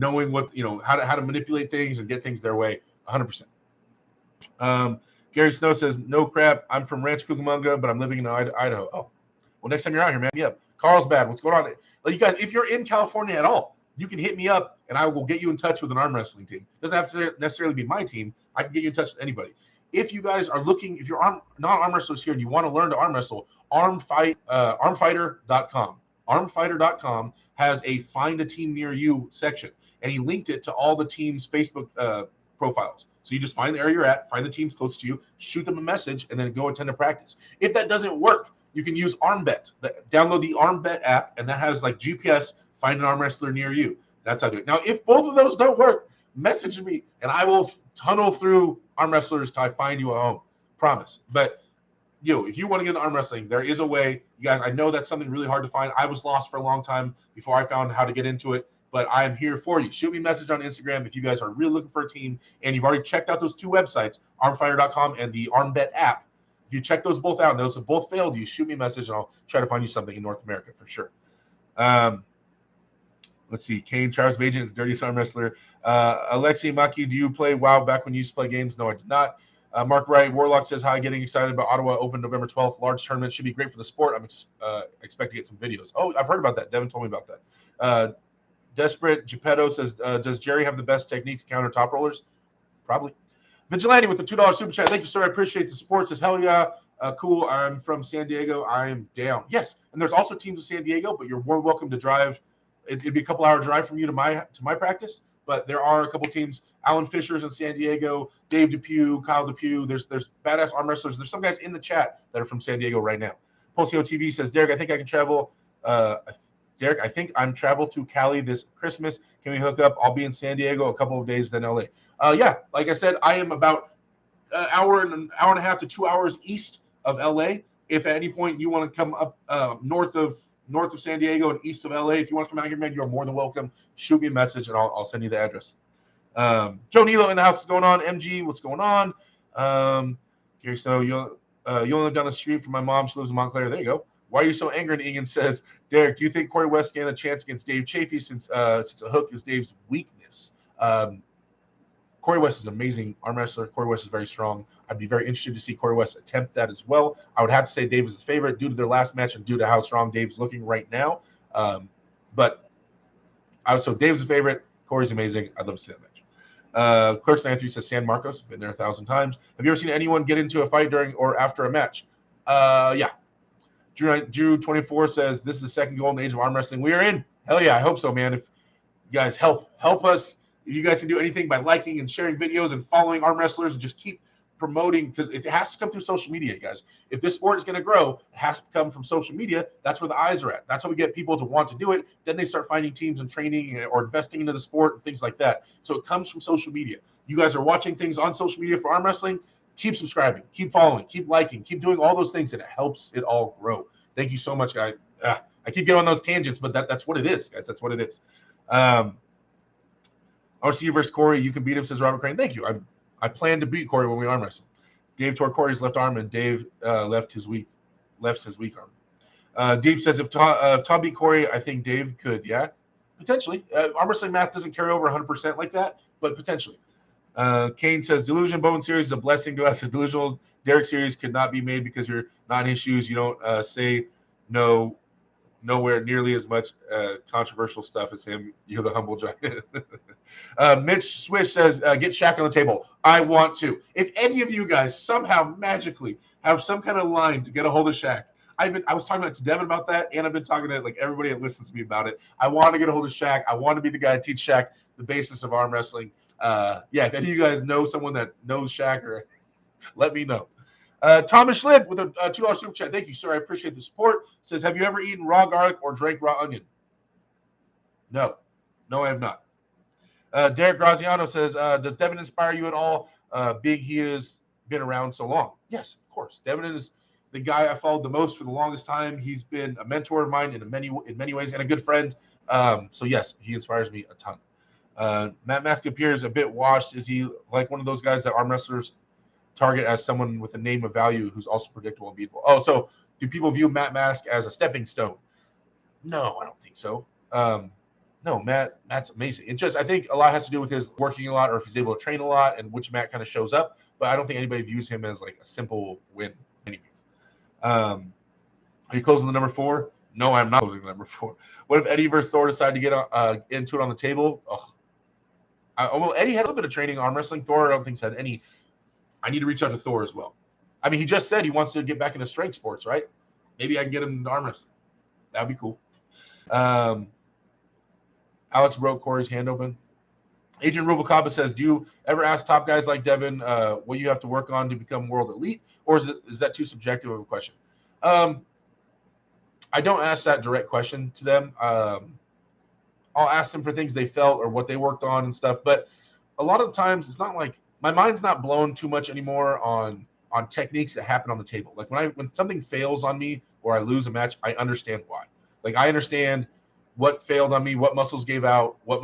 knowing what how to manipulate things and get things their way. 100%. Gary Snow says, no crap. I'm from Rancho Cucamonga, but I'm living in Idaho. Oh, well, next time you're out here, man. Yep. Carlsbad, what's going on? Like you guys, if you're in California at all, you can hit me up and I will get you in touch with an arm wrestling team. It doesn't have to necessarily be my team. I can get you in touch with anybody. If you guys are looking, if you're non-arm wrestlers here and you want to learn to arm wrestle, armfighter.com. Armfighter.com has a find a team near you section, and he linked it to all the teams' Facebook profiles. So you just find the area you're at, find the teams close to you, shoot them a message, and then go attend a practice. If that doesn't work, you can use ArmBet. Download the ArmBet app, and that has like GPS, find an arm wrestler near you. That's how I do it. Now, if both of those don't work, message me, and I will tunnel through arm wrestlers till I find you a home. Promise. But if you want to get into arm wrestling, there is a way. You guys, I know that's something really hard to find. I was lost for a long time before I found how to get into it, but I am here for you. Shoot me a message on Instagram if you guys are really looking for a team and you've already checked out those two websites, armfighter.com and the ArmBet app. If you check those both out and those have both failed you, shoot me a message and I'll try to find you something in North America for sure. Let's see. Kane, Travis Bajan is the dirtiest arm wrestler. Alexi Maki, do you play WoW back when you used to play games? No, I did not. Mark Wright, Warlock says, hi, getting excited about Ottawa Open November 12th. Large tournament. Should be great for the sport. I'm expect to get some videos. Oh, I've heard about that. Devin told me about that. Desperate Geppetto says, does Jerry have the best technique to counter top rollers? Probably. Vigilante with the $2 super chat. Thank you, sir. I appreciate the support. Says, hell yeah. Cool. I'm from San Diego. I am down. Yes. And there's also teams in San Diego, but you're more welcome to drive. It'd be a couple hour drive from you to my practice. But there are a couple teams. Alan Fisher's in San Diego, Dave Depew, Kyle Depew. There's badass arm wrestlers. There's some guys in the chat that are from San Diego right now. Pulsio TV says, Derek, I think I can travel. Derek, I think I'm travel to Cali this Christmas. Can we hook up? I'll be in San Diego a couple of days, then LA. Yeah, like I said, I am about an hour and a half to 2 hours east of LA. If at any point you want to come up north of San Diego and east of LA, if you want to come out here, man, you're more than welcome. Shoot me a message and I'll send you the address. Joe Nilo in the house. What's going on? MG, what's going on? Gary, so you only live down the street from my mom. She lives in Montclair. There you go. Why are you so angry? And Egan says, Derek, do you think Corey West stand a chance against Dave Chafee since a hook is Dave's weakness? Corey West is an amazing arm wrestler. Corey West is very strong. I'd be very interested to see Corey West attempt that as well. I would have to say Dave is his favorite due to their last match and due to how strong Dave's looking right now. But so Dave's a favorite. Corey's amazing. I'd love to see that match. Clerks 93 says San Marcos. Been there 1,000 times. Have you ever seen anyone get into a fight during or after a match? Yeah. Drew 24 says this is the second golden age of arm wrestling we are in. Hell yeah, I hope so, man. If you guys help us, if you guys can do anything by liking and sharing videos and following arm wrestlers and just keep promoting, because it has to come through social media, guys. If this sport is going to grow, it has to come from social media. That's where the eyes are at. That's how we get people to want to do it. Then they start finding teams and training or investing into the sport and things like that. So it comes from social media. You guys are watching things on social media for arm wrestling. Keep subscribing, keep following, keep liking, keep doing all those things, and it helps it all grow. Thank you so much, guys. I keep getting on those tangents, but that's what it is, guys. That's what it is. RC versus Corey, you can beat him, says Robert Crane. Thank you. I plan to beat Corey when we arm wrestle. Dave tore Corey's left arm, and Dave left his weak arm. Deep says if Tom beat Corey, I think Dave could. Yeah, potentially. Arm wrestling math doesn't carry over 100% like that, but potentially. Kane says Delusion Bowen series is a blessing to us. The Delusional Derek series could not be made because you're not in his shoes. You don't say no nowhere nearly as much controversial stuff as him. You're the humble giant. Mitch Swish says, get Shaq on the table. I want to. If any of you guys somehow magically have some kind of line to get a hold of Shaq, I was talking to Devin about that, and I've been talking to like everybody that listens to me about it. I want to get a hold of Shaq. I want to be the guy to teach Shaq the basis of arm wrestling. Yeah, if any of you guys know someone that knows Shaq, or let me know. Thomas Schlitt with a $2 super chat. Thank you, sir. I appreciate the support. Says, have you ever eaten raw garlic or drank raw onion? No, I have not. Derek Graziano says, does Devin inspire you at all? Being he has been around so long. Yes, of course. Devin is the guy I followed the most for the longest time. He's been a mentor of mine in many ways and a good friend. So yes, he inspires me a ton. Matt Mask appears a bit washed. Is he like one of those guys that arm wrestlers target as someone with a name of value who's also predictable and beatable? Oh, so do people view Matt Mask as a stepping stone? No, I don't think so. No, Matt's amazing. It just, I think a lot has to do with his working a lot, or if he's able to train a lot, and which Matt kind of shows up. But I don't think anybody views him as like a simple win. Are you closing the number 4? No, I'm not closing the number 4. What if Eddie versus Thor decide to get into it on the table? Well, Eddie had a little bit of training arm wrestling. Thor, I don't think, said any. I need to reach out to Thor as well. I mean, he just said he wants to get back into strength sports, right? Maybe I can get him into arm wrestling. That'd be cool. Alex broke Corey's hand open. Adrian Rubalcaba says, do you ever ask top guys like Devin what you have to work on to become world elite, or is that too subjective of a question? I don't ask that direct question to them. I'll ask them for things they felt or what they worked on and stuff. But a lot of the times, it's not like my mind's not blown too much anymore on techniques that happen on the table. Like when something fails on me or I lose a match, I understand why. Like I understand what failed on me, what muscles gave out, what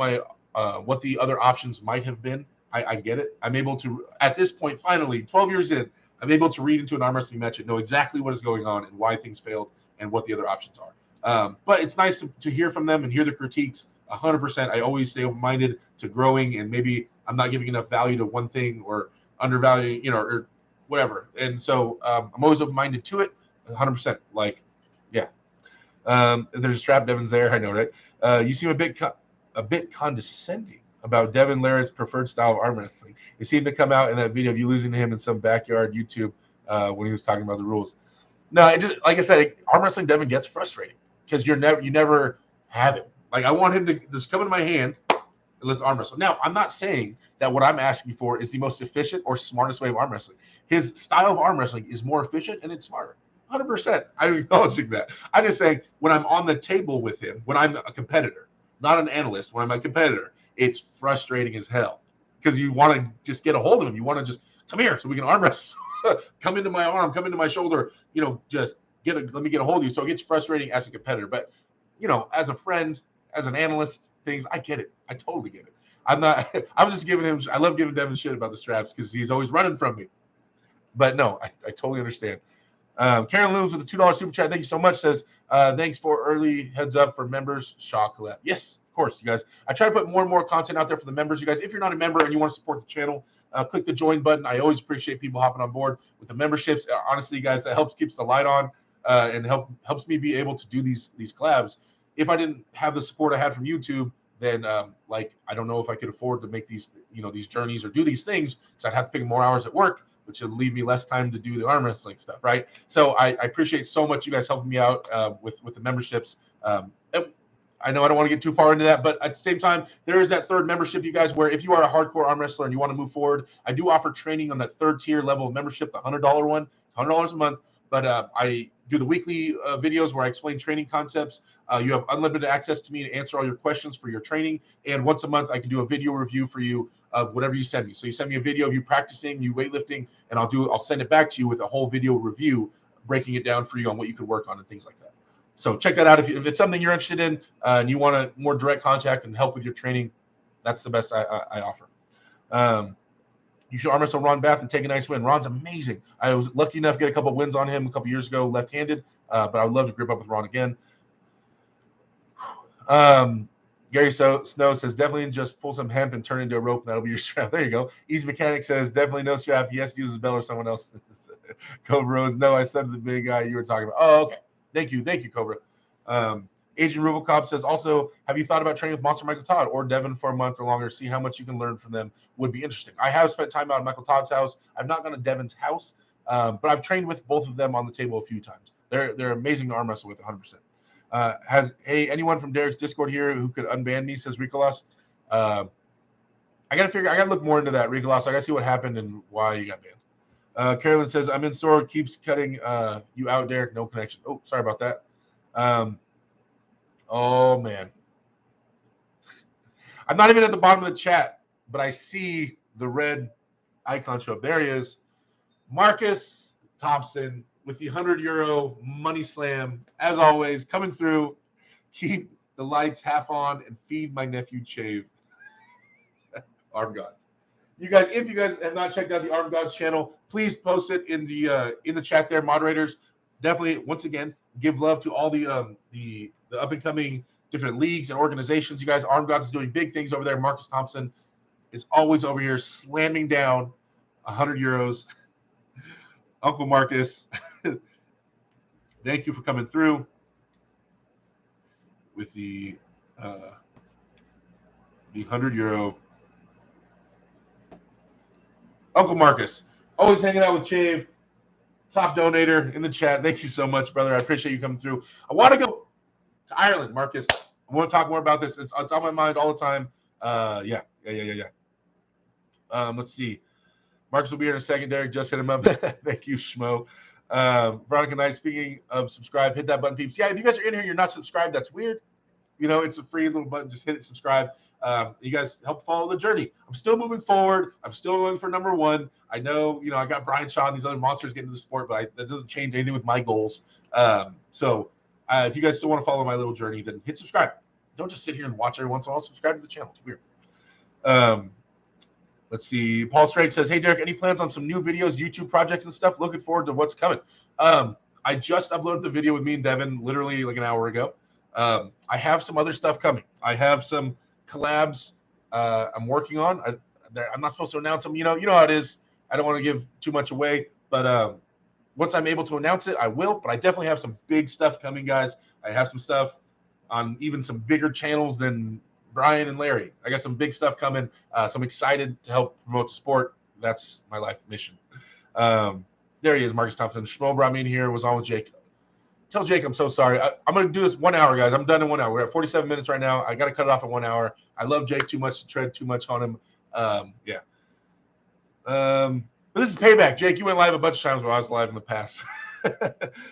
the other options might have been. I get it. I'm able to, at this point, finally, 12 years in, I'm able to read into an arm wrestling match and know exactly what is going on and why things failed and what the other options are. But it's nice to hear from them and hear the critiques. 100%. I always stay open-minded to growing, and maybe I'm not giving enough value to one thing or undervaluing, or whatever. And so I'm always open-minded to it. 100%. Like, yeah. There's a strap. Devin's there. I know, right? You seem a bit condescending about Devin Larratt's preferred style of arm wrestling. It seemed to come out in that video of you losing to him in some backyard YouTube when he was talking about the rules. No, it just, like I said, arm wrestling Devin gets frustrating because you never have it. Like I want him to just come into my hand and let's arm wrestle. Now, I'm not saying that what I'm asking for is the most efficient or smartest way of arm wrestling. His style of arm wrestling is more efficient and it's smarter. 100%. I'm acknowledging that. I'm just saying when I'm on the table with him, when I'm a competitor, not an analyst, when I'm a competitor, it's frustrating as hell because you want to just get a hold of him. You want to just come here so we can arm wrestle. Come into my arm, come into my shoulder, just let me get a hold of you. So it gets frustrating as a competitor. But, as a friend, as an analyst, things, I get it. I totally get it. I'm just giving him, I love giving Devin shit about the straps because he's always running from me. But no, I totally understand. Karen Looms with a $2 super chat. Thank you so much. Says, thanks for early heads up for members. Shaw collab. Yes, of course, you guys. I try to put more and more content out there for the members. You guys, if you're not a member and you want to support the channel, click the join button. I always appreciate people hopping on board with the memberships. Honestly, guys, that helps keeps the light on and helps me be able to do these collabs. If I didn't have the support I had from YouTube, then I don't know if I could afford to make these these journeys or do these things because I'd have to pick more hours at work, which would leave me less time to do the arm wrestling stuff, right? So I appreciate so much you guys helping me out with the memberships. I know I don't want to get too far into that, but at the same time, there is that third membership, you guys, where if you are a hardcore arm wrestler and you want to move forward, I do offer training on that third tier level of membership, the $100 one, $100 a month. But I do the weekly videos where I explain training concepts. You have unlimited access to me to answer all your questions for your training. And once a month, I can do a video review for you of whatever you send me. So you send me a video of you practicing, you weightlifting, and I'll send it back to you with a whole video review, breaking it down for you on what you could work on and things like that. So check that out. If it's something you're interested in and you want a more direct contact and help with your training, that's the best I offer. You should arm wrestle Ron Bath and take a nice win. Ron's amazing. I was lucky enough to get a couple wins on him a couple years ago, left-handed, but I would love to grip up with Ron again. Gary Snow says, definitely just pull some hemp and turn into a rope, and that'll be your strap. There you go. Easy Mechanic says, definitely no strap. He has to use his bell or someone else. Cobra Rose, no, I said the big guy you were talking about. Oh, okay. Thank you, Cobra. Agent Rubicop says, also, have you thought about training with Monster Michael Todd or Devin for a month or longer? See how much you can learn from them. Would be interesting. I have spent time out at Michael Todd's house. I've not gone to Devin's house, but I've trained with both of them on the table a few times. They're amazing to arm wrestle with 100%. Hey, anyone from Derek's Discord here who could unban me, says Ricolas. I gotta look more into that, Ricolas. I gotta see what happened and why you got banned. Carolyn says, I'm in store, keeps cutting you out, Derek. No connection. Oh, sorry about that. Oh man. I'm not even at the bottom of the chat, but I see the red icon show up. There he is. Marcus Thompson with the €100 money slam, as always, coming through. Keep the lights half on and feed my nephew Chave. Arm Gods. You guys, if you guys have not checked out the Arm Gods channel, please post it in the chat there, moderators. Definitely, once again, give love to all the up and coming different leagues and organizations. You guys, Arm Gods is doing big things over there. Marcus Thompson is always over here slamming down €100. Uncle Marcus, thank you for coming through with the €100. Uncle Marcus, always hanging out with Chave, top donator in the chat. Thank you so much, brother. I appreciate you coming through. I want to go to Ireland, Marcus. I want to talk more about this. It's on my mind all the time. Yeah. Let's see. Marcus will be here in a second. Derek, just hit him up. Thank you, Schmo. Veronica Knight, speaking of subscribe, hit that button, peeps. Yeah, if you guys are in here and you're not subscribed, that's weird. You know, it's a free little button. Just hit it, subscribe. You guys help follow the journey. I'm still moving forward. I'm still going for number one. I know, I got Brian Shaw and these other monsters getting into the sport, but that doesn't change anything with my goals. So if you guys still want to follow my little journey, then hit subscribe. Don't just sit here and watch every once in a while. Subscribe to the channel. It's weird. Let's see. Paul Strake says, hey, Derek, any plans on some new videos, YouTube projects and stuff? Looking forward to what's coming. I just uploaded the video with me and Devin literally like an hour ago. I have some other stuff coming. I have some collabs I'm working on. I'm not supposed to announce them. You know how it is. I don't want to give too much away, but once I'm able to announce it, I will. But I definitely have some big stuff coming, guys. I have some stuff on even some bigger channels than Brian and Larry. I got some big stuff coming. So I'm excited to help promote the sport. That's my life mission. There he is, Marcus Thompson. Schmo brought me in here, was on with Jake. Tell Jake I'm so sorry. I'm going to do this 1 hour, guys. I'm done in 1 hour. We're at 47 minutes right now. I got to cut it off in 1 hour. I love Jake too much to tread too much on him. Yeah. But this is payback. Jake, you went live a bunch of times when I was live in the past.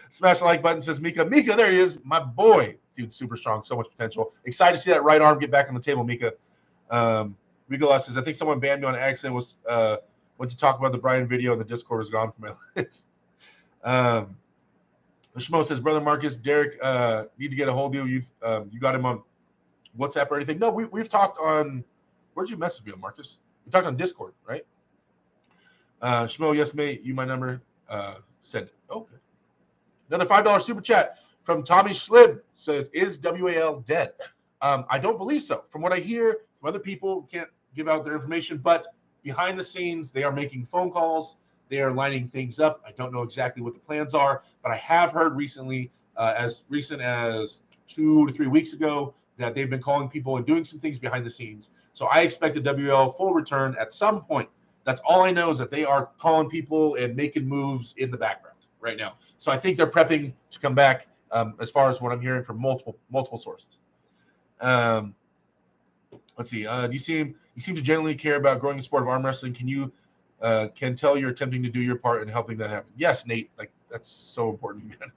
Smash the like button, says Mika. Mika, there he is. My boy. Dude, super strong. So much potential. Excited to see that right arm get back on the table, Mika. Rigolas says, I think someone banned me on accident. Was when you talk about the Brian video and the Discord was gone from my list. Shmo says, Brother Marcus, Derek, need to get a hold of you. You got him on WhatsApp or anything? No, we've talked on – where'd you message me on, Marcus? We talked on Discord, right? Shmo, yes, mate. You my number. Send it. Okay. Another $5 super chat from Tommy Schlib says, is WAL dead? I don't believe so. From what I hear from other people, can't give out their information, but behind the scenes, they are making phone calls. They are lining things up. I don't know exactly what the plans are, but I have heard recently, as recent as 2 to 3 weeks ago, that they've been calling people and doing some things behind the scenes. So I expect a WL full return at some point. That's all I know is that they are calling people and making moves in the background right now. So I think they're prepping to come back, as far as what I'm hearing from multiple sources. Let's see. You seem to genuinely care about growing the sport of arm wrestling. Can tell you're attempting to do your part in helping that happen. Yes, Nate. Like, that's so important, man.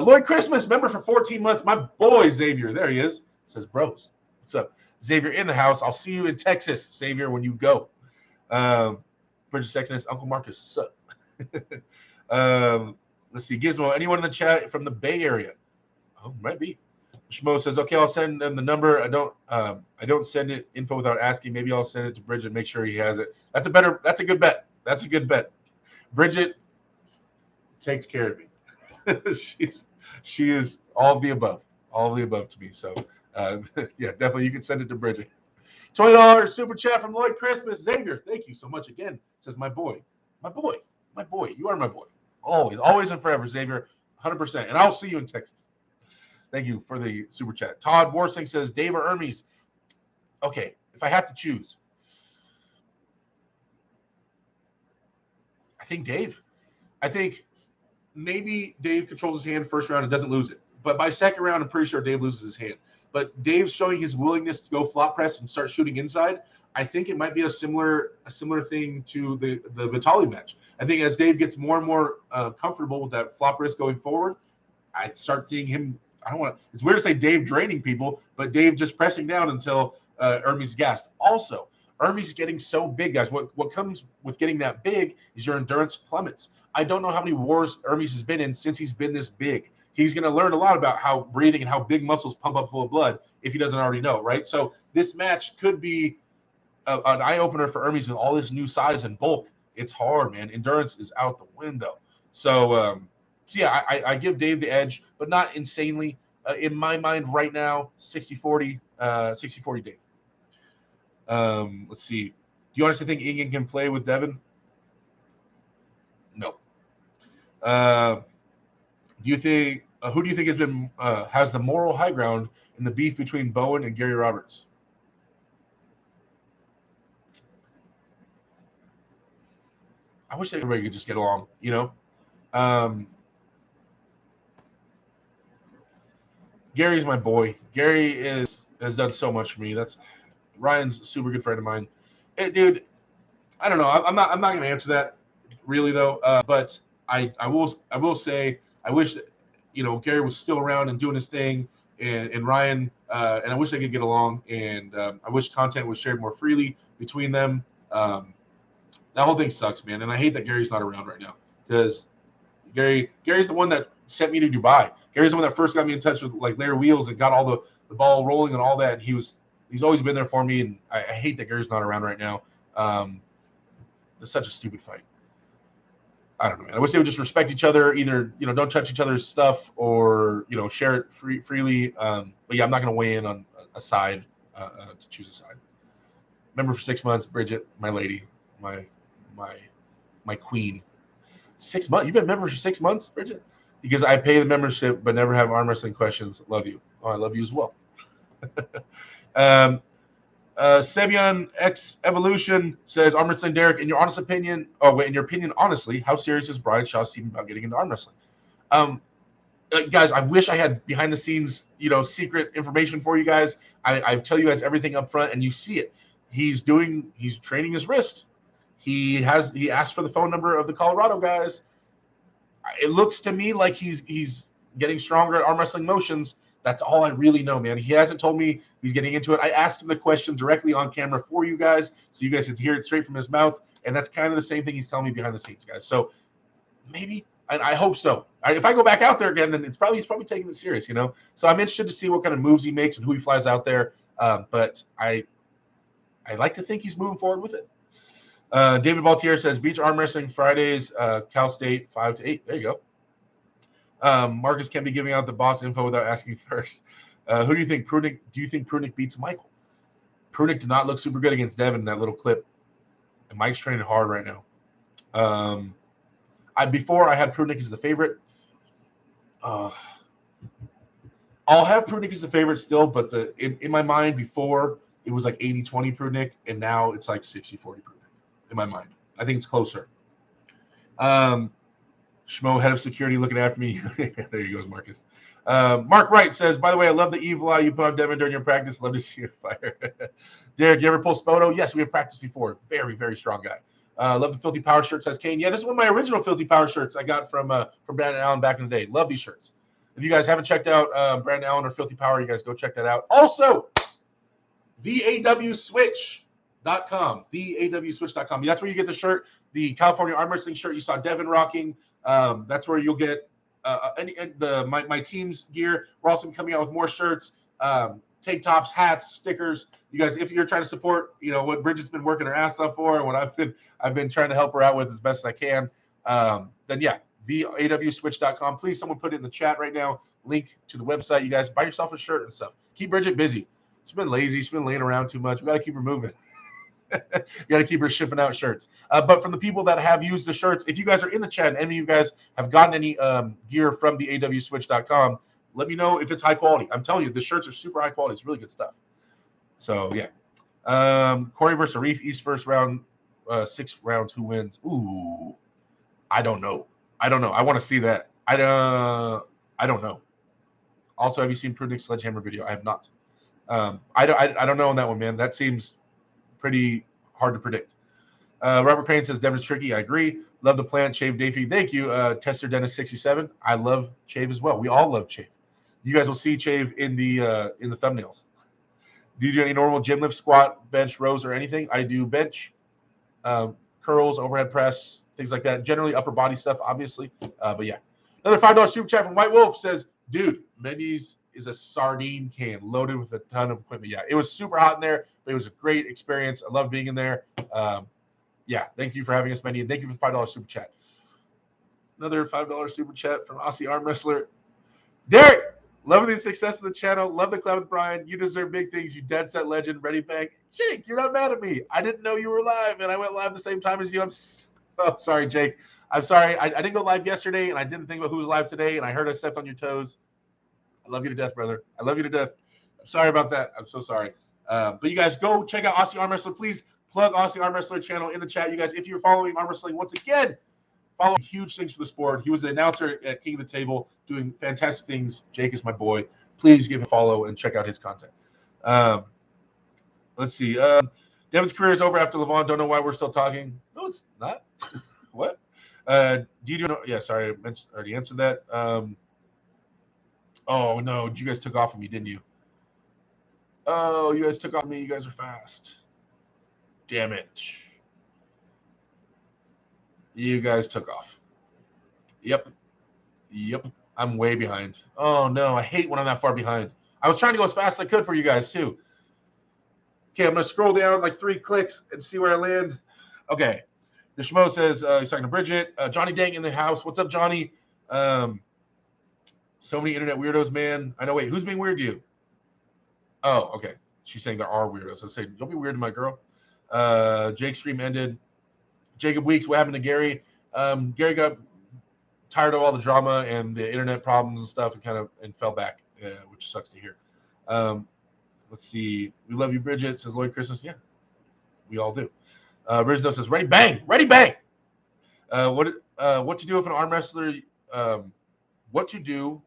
Lloyd Christmas, member for 14 months. My boy Xavier, there he is. Says, bros, what's up? Xavier in the house. I'll see you in Texas, Xavier, when you go. Bridge of Sexiness, Uncle Marcus, what's up? Let's see. Gizmo, anyone in the chat from the Bay Area? Oh, might be. Shmo says, okay, I'll send them the number. I don't send it info without asking. Maybe I'll send it to Bridget, make sure he has it. That's a good bet. That's a good bet. Bridget takes care of me. She is all of the above to me. So yeah, definitely you can send it to Bridget. $20 super chat from Lloyd Christmas. Xavier, thank you so much again. Says my boy. You are my boy. Always and forever, Xavier. 100%. And I'll see you in Texas. Thank you for the super chat. Todd Warsing says, Dave or Hermes? Okay, if I have to choose, I think Dave. I think maybe Dave controls his hand first round and doesn't lose it. But by second round, I'm pretty sure Dave loses his hand. But Dave's showing his willingness to go flop press and start shooting inside. I think it might be a similar thing to the Vitali match. I think as Dave gets more and more comfortable with that flop risk going forward, I start seeing him. I don't want. It's weird to say Dave draining people, but Dave just pressing down until Ermi's gassed. Also, Ermi's getting so big, guys. What comes with getting that big is your endurance plummets. I don't know how many wars Ermi's has been in since he's been this big. He's going to learn a lot about how breathing and how big muscles pump up full of blood if he doesn't already know, right? So this match could be an eye-opener for Ermi's with all this new size and bulk. It's hard, man. Endurance is out the window. So yeah, I give Dave the edge, but not insanely. In my mind right now, 60-40, 60-40 Dave. Let's see. Do you honestly think Ingen can play with Devon? No. Do you think who do you think has the moral high ground in the beef between Bowen and Gary Roberts? I wish everybody could just get along, you know. Gary's my boy. Gary has done so much for me. That's Ryan's a super good friend of mine. Hey, dude, I don't know. I'm not going to answer that really though. But I will say I wish Gary was still around and doing his thing, and Ryan and I wish they could get along, and I wish content was shared more freely between them. That whole thing sucks, man, and I hate that Gary's not around right now because Gary's the one that sent me to Dubai. Gary's the one that first got me in touch with like Larry Wheels and got all the ball rolling and all that. And he's always been there for me, and I hate that Gary's not around right now. It's such a stupid fight. I don't know, man. I wish they would just respect each other. Either don't touch each other's stuff, or share it freely. But yeah, I'm not going to weigh in on a side to choose a side. Member for 6 months, Bridget, my lady, my queen. 6 months? You've been a member for 6 months, Bridget? Because I pay the membership but never have arm wrestling questions. Love you. Oh, I love you as well. Sebian X Evolution says, arm wrestling, Derek, in your honest opinion, honestly, how serious is Brian Shaw's team about getting into arm wrestling? Guys, I wish I had behind the scenes, secret information for you guys. I tell you guys everything up front, and you see it. He's training his wrist. He asked for the phone number of the Colorado guys. It looks to me like he's getting stronger at arm wrestling motions. That's all I really know, man. He hasn't told me he's getting into it. I asked him the question directly on camera for you guys, so you guys can hear it straight from his mouth. And that's kind of the same thing he's telling me behind the scenes, guys. So maybe, and I hope so. If I go back out there again, then he's probably taking it serious, So I'm interested to see what kind of moves he makes and who he flies out there. But I like to think he's moving forward with it. David Baltier says, Beach Arm Wrestling Fridays, Cal State, 5 to 8. There you go. Marcus can't be giving out the boss info without asking first. Who do you think Prunick? Do you think Prunick beats Michael? Prunick did not look super good against Devon in that little clip, and Mike's training hard right now. Before I had Prunick as the favorite. I'll have Prunick as the favorite still, but in my mind before it was like 80-20 Prunick, and now it's like 60-40 Prunick in my mind. I think it's closer. Schmo, head of security, looking after me. There you go, Marcus. Mark Wright says, by the way, I love the evil eye you put on Devin during your practice. Love to see you fire. Derek, you ever pull Spoto? Yes, we have practiced before. Very, very strong guy. Love the Filthy Power shirt, says Kane. Yeah, this is one of my original Filthy Power shirts I got from Brandon Allen back in the day. Love these shirts. If you guys haven't checked out Brandon Allen or Filthy Power, you guys go check that out. Also, theawswitch.com. Theawswitch.com. That's where you get the shirt, the California Arm Wrestling shirt you saw Devin rocking. That's where you'll get my team's gear. We're also coming out with more shirts, tank tops, hats, stickers. You guys, if you're trying to support, what Bridget's been working her ass off for, and what I've been trying to help her out with as best as I can, then yeah, theawswitch.com. Please, someone put it in the chat right now. Link to the website. You guys buy yourself a shirt and stuff. Keep Bridget busy. She's been lazy. She's been laying around too much. We got to keep her moving. You got to keep her shipping out shirts. But from the people that have used the shirts, if you guys are in the chat and any of you guys have gotten any gear from the awswitch.com, let me know if it's high quality. I'm telling you, the shirts are super high quality. It's really good stuff. So, yeah. Corey versus Arif, East first round, 6 rounds. Who wins? Ooh, I don't know. I don't know. I want to see that. I don't know. Also, have you seen Prudnick's Sledgehammer video? I have not. I don't know on that one, man. That seems pretty hard to predict. Robert Crane says Devon's tricky. I agree. Love the plant. Chave Davey. Thank you. Tester Dennis 67. I love Chave as well. We all love Chave. You guys will see Chave in the thumbnails. Do you do any normal gym lift, squat, bench, rows, or anything? I do bench, curls, overhead press, things like that. Generally upper body stuff, obviously. But yeah. Another $5 super chat from White Wolf says, dude, Mendy's is a sardine can loaded with a ton of equipment. Yeah, it was super hot in there, but it was a great experience. I love being in there. Yeah, thank you for having us, Mendy, and thank you for the $5 super chat. Another $5 super chat from Aussie Arm Wrestler. Derek, loving the success of the channel. Love the club with Brian. You deserve big things. You dead set legend. Ready bank. Jake, you're not mad at me. I didn't know you were live, and I went live the same time as you. I'm sorry, Jake. I'm sorry. I didn't go live yesterday, and I didn't think about who was live today, and I heard I stepped on your toes. I love you to death, brother. I love you to death. I'm sorry about that. I'm so sorry. But you guys go check out Aussie Arm Wrestler. Please plug Aussie Arm Wrestler channel in the chat. You guys, if you're following Arm Wrestling, once again, follow huge things for the sport. He was an announcer at King of the Table doing fantastic things. Jake is my boy. Please give him a follow and check out his content. Let's see. Devon's career is over after Levon. Don't know why we're still talking. No, it's not. What? Do you know? Yeah, sorry. I already answered that. Oh, no. You guys took off of me, didn't you? Oh, you guys took off me. You guys are fast. Damn it. You guys took off. Yep. I'm way behind. Oh, no. I hate when I'm that far behind. I was trying to go as fast as I could for you guys, too. Okay, I'm going to scroll down like 3 clicks and see where I land. Okay. The Schmo says, he's talking to Bridget. Johnny Dang in the house. What's up, Johnny? So many internet weirdos, man. I know. Wait, who's being weird to you? Oh, okay. She's saying there are weirdos. I say, don't be weird to my girl. Jake's stream ended. Jacob Weeks, what happened to Gary? Gary got tired of all the drama and the internet problems and stuff and fell back, which sucks to hear. Let's see. We love you, Bridget, says Lloyd Christmas. Yeah, we all do. Rizzo says, ready, bang. What to do if an arm wrestler, what to do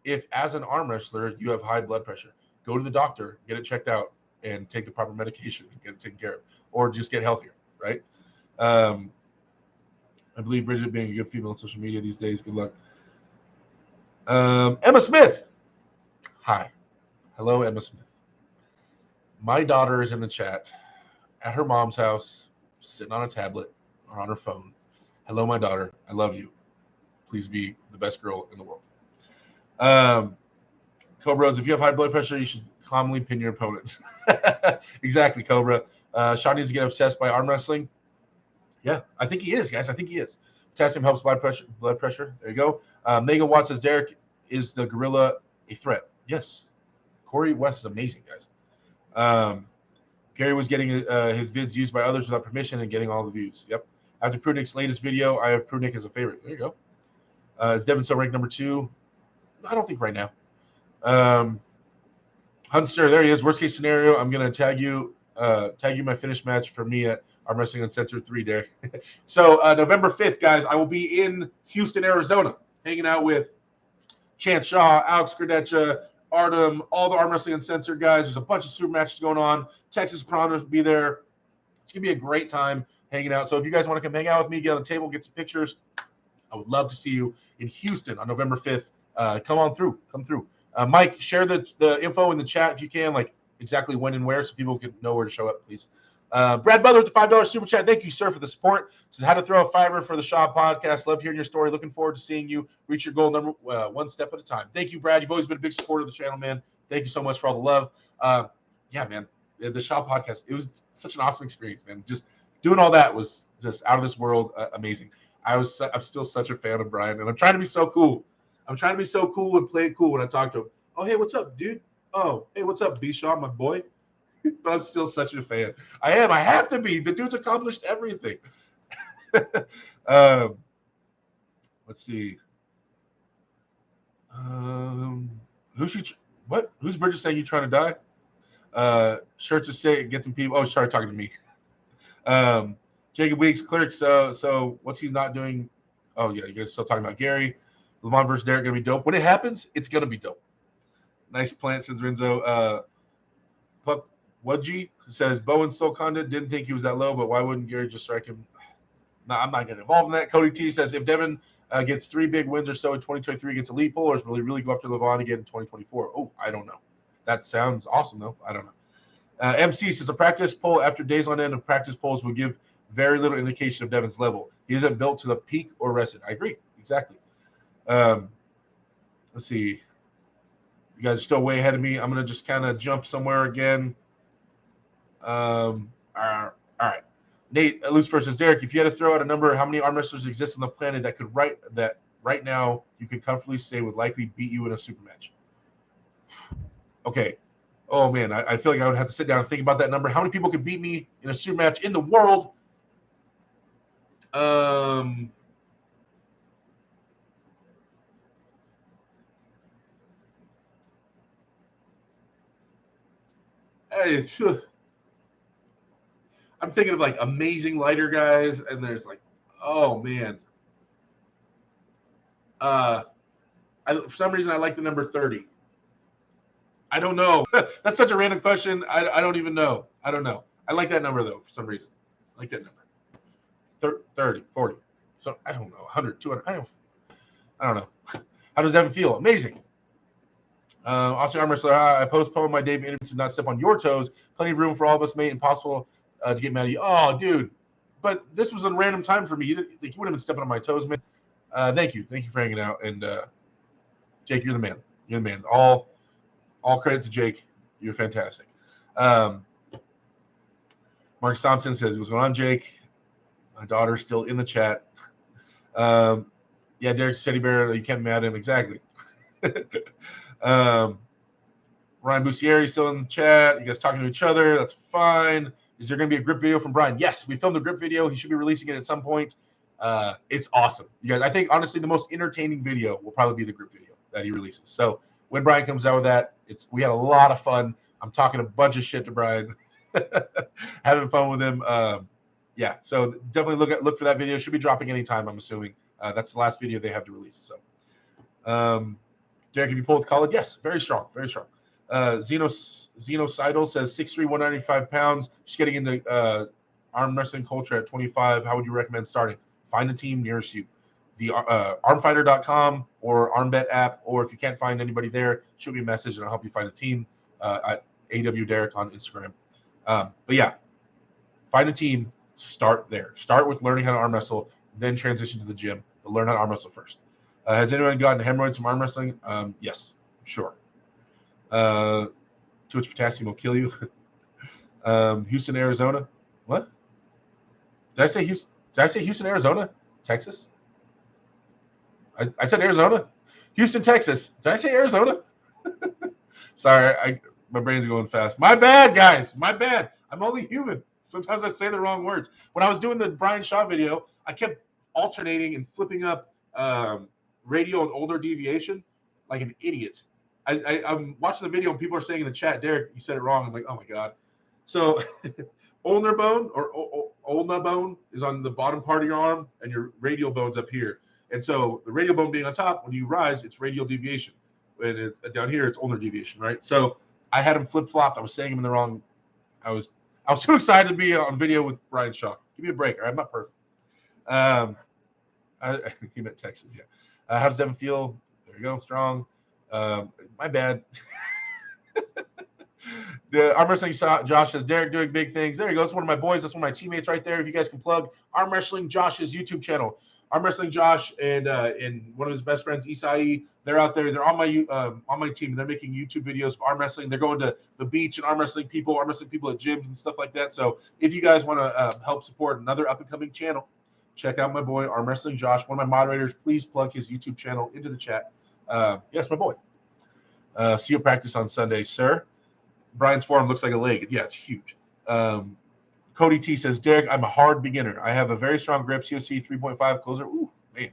if as an arm wrestler you have high blood pressure? Go to the doctor, get it checked out, and take the proper medication and get it taken care of, or just get healthier, right? I believe Bridget being a good female on social media these days. Good luck. Emma Smith. Hi. Hello, Emma Smith. My daughter is in the chat at her mom's house, sitting on a tablet or on her phone. Hello, my daughter. I love you. Please be the best girl in the world. Cobra, if you have high blood pressure, you should calmly pin your opponents. Exactly, Cobra. Sean needs to get obsessed by arm wrestling. Yeah, I think he is, guys. I think he is. Potassium helps blood pressure. There you go. Mega Watt says, Derek, is the gorilla a threat? Yes. Corey West is amazing, guys. Gary was getting his vids used by others without permission and getting all the views. Yep. After Prudnick's latest video, I have Prudnick as a favorite. There you go. Is Devin still ranked number 2? I don't think right now. Hunster, there he is. Worst case scenario, I'm gonna tag you my finish match for me at Arm Wrestling Uncensored 3, Derek. So November 5th, guys, I will be in Houston, Arizona, hanging out with Chance Shaw, Alex Gradetcha, Artem, all the Arm Wrestling Uncensored guys. There's a bunch of super matches going on. Texas Piranhas will be there. It's gonna be a great time hanging out. So if you guys want to come hang out with me, get on the table, get some pictures, I would love to see you in Houston on November 5th. Come through. Mike, share the info in the chat if you can, like exactly when and where, so people can know where to show up, please. Brad Butler with the $5 super chat. Thank you, sir, for the support. Says how to throw a fiber for the Shaw podcast. Love hearing your story. Looking forward to seeing you reach your goal number one step at a time. Thank you, Brad. You've always been a big supporter of the channel, man. Thank you so much for all the love. Yeah, man, the Shaw podcast, it was such an awesome experience, man. Just doing all that was just out of this world, amazing. I'm still such a fan of Brian, and I'm trying to be so cool. I'm trying to be so cool and play it cool when I talk to him. Oh, hey, what's up, dude? Oh, hey, what's up, B. Shaw, my boy? But I'm still such a fan. I am. I have to be. The dude's accomplished everything. Let's see. Who's Bridget saying you trying to die? Shirts to say get some people. Oh, sorry, talking to me. Jacob Weeks, clerk. So what's he not doing? Oh, yeah, you guys still talking about Gary. Lamont versus Derek going to be dope. When it happens, it's going to be dope. Nice plant, says Renzo. Puck Wudgie says, Bowen stole Condit. Didn't think he was that low, but why wouldn't Gary just strike him? No, I'm not getting involved in that. Cody T says, if Devin gets 3 big wins or so in 2023 against Elite Pullers, will he really go after Levon again in 2024? Oh, I don't know. That sounds awesome, though. I don't know. MC says, a practice poll after days on end of practice polls would give very little indication of Devin's level. He isn't built to the peak or rested. I agree. Exactly. Let's see. You guys are still way ahead of me. I'm going to just kind of jump somewhere again. All right. Nate Lucifer says, Derek, if you had to throw out a number, how many arm wrestlers exist on the planet that could right now you could comfortably say would likely beat you in a super match? Okay. Oh, man, I feel like I would have to sit down and think about that number. How many people could beat me in a super match in the world? I'm thinking of like amazing lighter guys, and there's like, oh man. For some reason, I like the number 30. I don't know. That's such a random question. I don't even know. I don't know. I like that number though for some reason. I like that number. 30, 40. So I don't know. 100, 200. I don't know. How does Devin feel? Amazing. Also, arm wrestler, I postponed my debut interview to not step on your toes. Plenty of room for all of us. Made it impossible to get mad at you. Oh, dude. But this was a random time for me. You wouldn't have been stepping on my toes, man. Thank you. Thank you for hanging out. And Jake, you're the man. You're the man. All credit to Jake. You're fantastic. Mark Thompson says, what's going on, Jake? My daughter's still in the chat. Yeah, Derek Teddy Bear, you can't be mad at him. Exactly. Ryan Bussieri still in the chat. You guys talking to each other. That's fine. Is there going to be a grip video from Brian? Yes, we filmed a grip video. He should be releasing it at some point. It's awesome. You guys, I think, honestly, the most entertaining video will probably be the grip video that he releases. So when Brian comes out with that, we had a lot of fun. I'm talking a bunch of shit to Brian. Having fun with him. Yeah, so definitely look for that video. Should be dropping anytime, I'm assuming. That's the last video they have to release. So, Derek, if you pull with college, yes, very strong, very strong. Zeno Seidel says 6'3", 195 pounds. Just getting into arm wrestling culture at 25. How would you recommend starting? Find a team nearest you. The armfighter.com or ArmBet app, or if you can't find anybody there, shoot me a message and I'll help you find a team at AW Derek on Instagram. But yeah, find a team, start there. Start with learning how to arm wrestle, then transition to the gym, but learn how to arm wrestle first. Has anyone gotten hemorrhoids from arm wrestling? Yes, sure. Too much potassium will kill you. Houston, Arizona. What? Did I say Houston? Did I say Houston, Arizona? Texas? I said Arizona. Houston, Texas. Did I say Arizona? Sorry, my brain's going fast. My bad, guys. My bad. I'm only human. Sometimes I say the wrong words. When I was doing the Brian Shaw video, I kept alternating and flipping up radial and older deviation like an idiot. I'm watching the video and people are saying in the chat, Derek, you said it wrong. I'm like, oh my God. So ulnar bone or ulna bone is on the bottom part of your arm and your radial bone's up here. And so the radial bone being on top, when you rise, it's radial deviation. And down here, it's ulnar deviation, right? So I had him flip-flopped. I was saying him in the wrong. I was too excited to be on video with Brian Shaw. Give me a break. All right, I'm not perfect. He meant Texas, yeah. How does Devin feel? There you go, strong. My bad. The Arm Wrestling Josh says, Derek doing big things. There you go. That's one of my boys. That's one of my teammates right there. If you guys can plug Arm Wrestling Josh's YouTube channel. Arm Wrestling Josh and one of his best friends, Isai, they're out there. They're on my team. They're making YouTube videos for arm wrestling. They're going to the beach and arm wrestling people at gyms and stuff like that. So if you guys want to help support another up-and-coming channel, check out my boy, Arm Wrestling Josh. One of my moderators, please plug his YouTube channel into the chat. Yes, my boy. See you practice on Sunday, sir. Brian's forearm looks like a leg. Yeah, it's huge. Cody T says, Derek, I'm a hard beginner. I have a very strong grip, COC 3.5 closer. Ooh, man.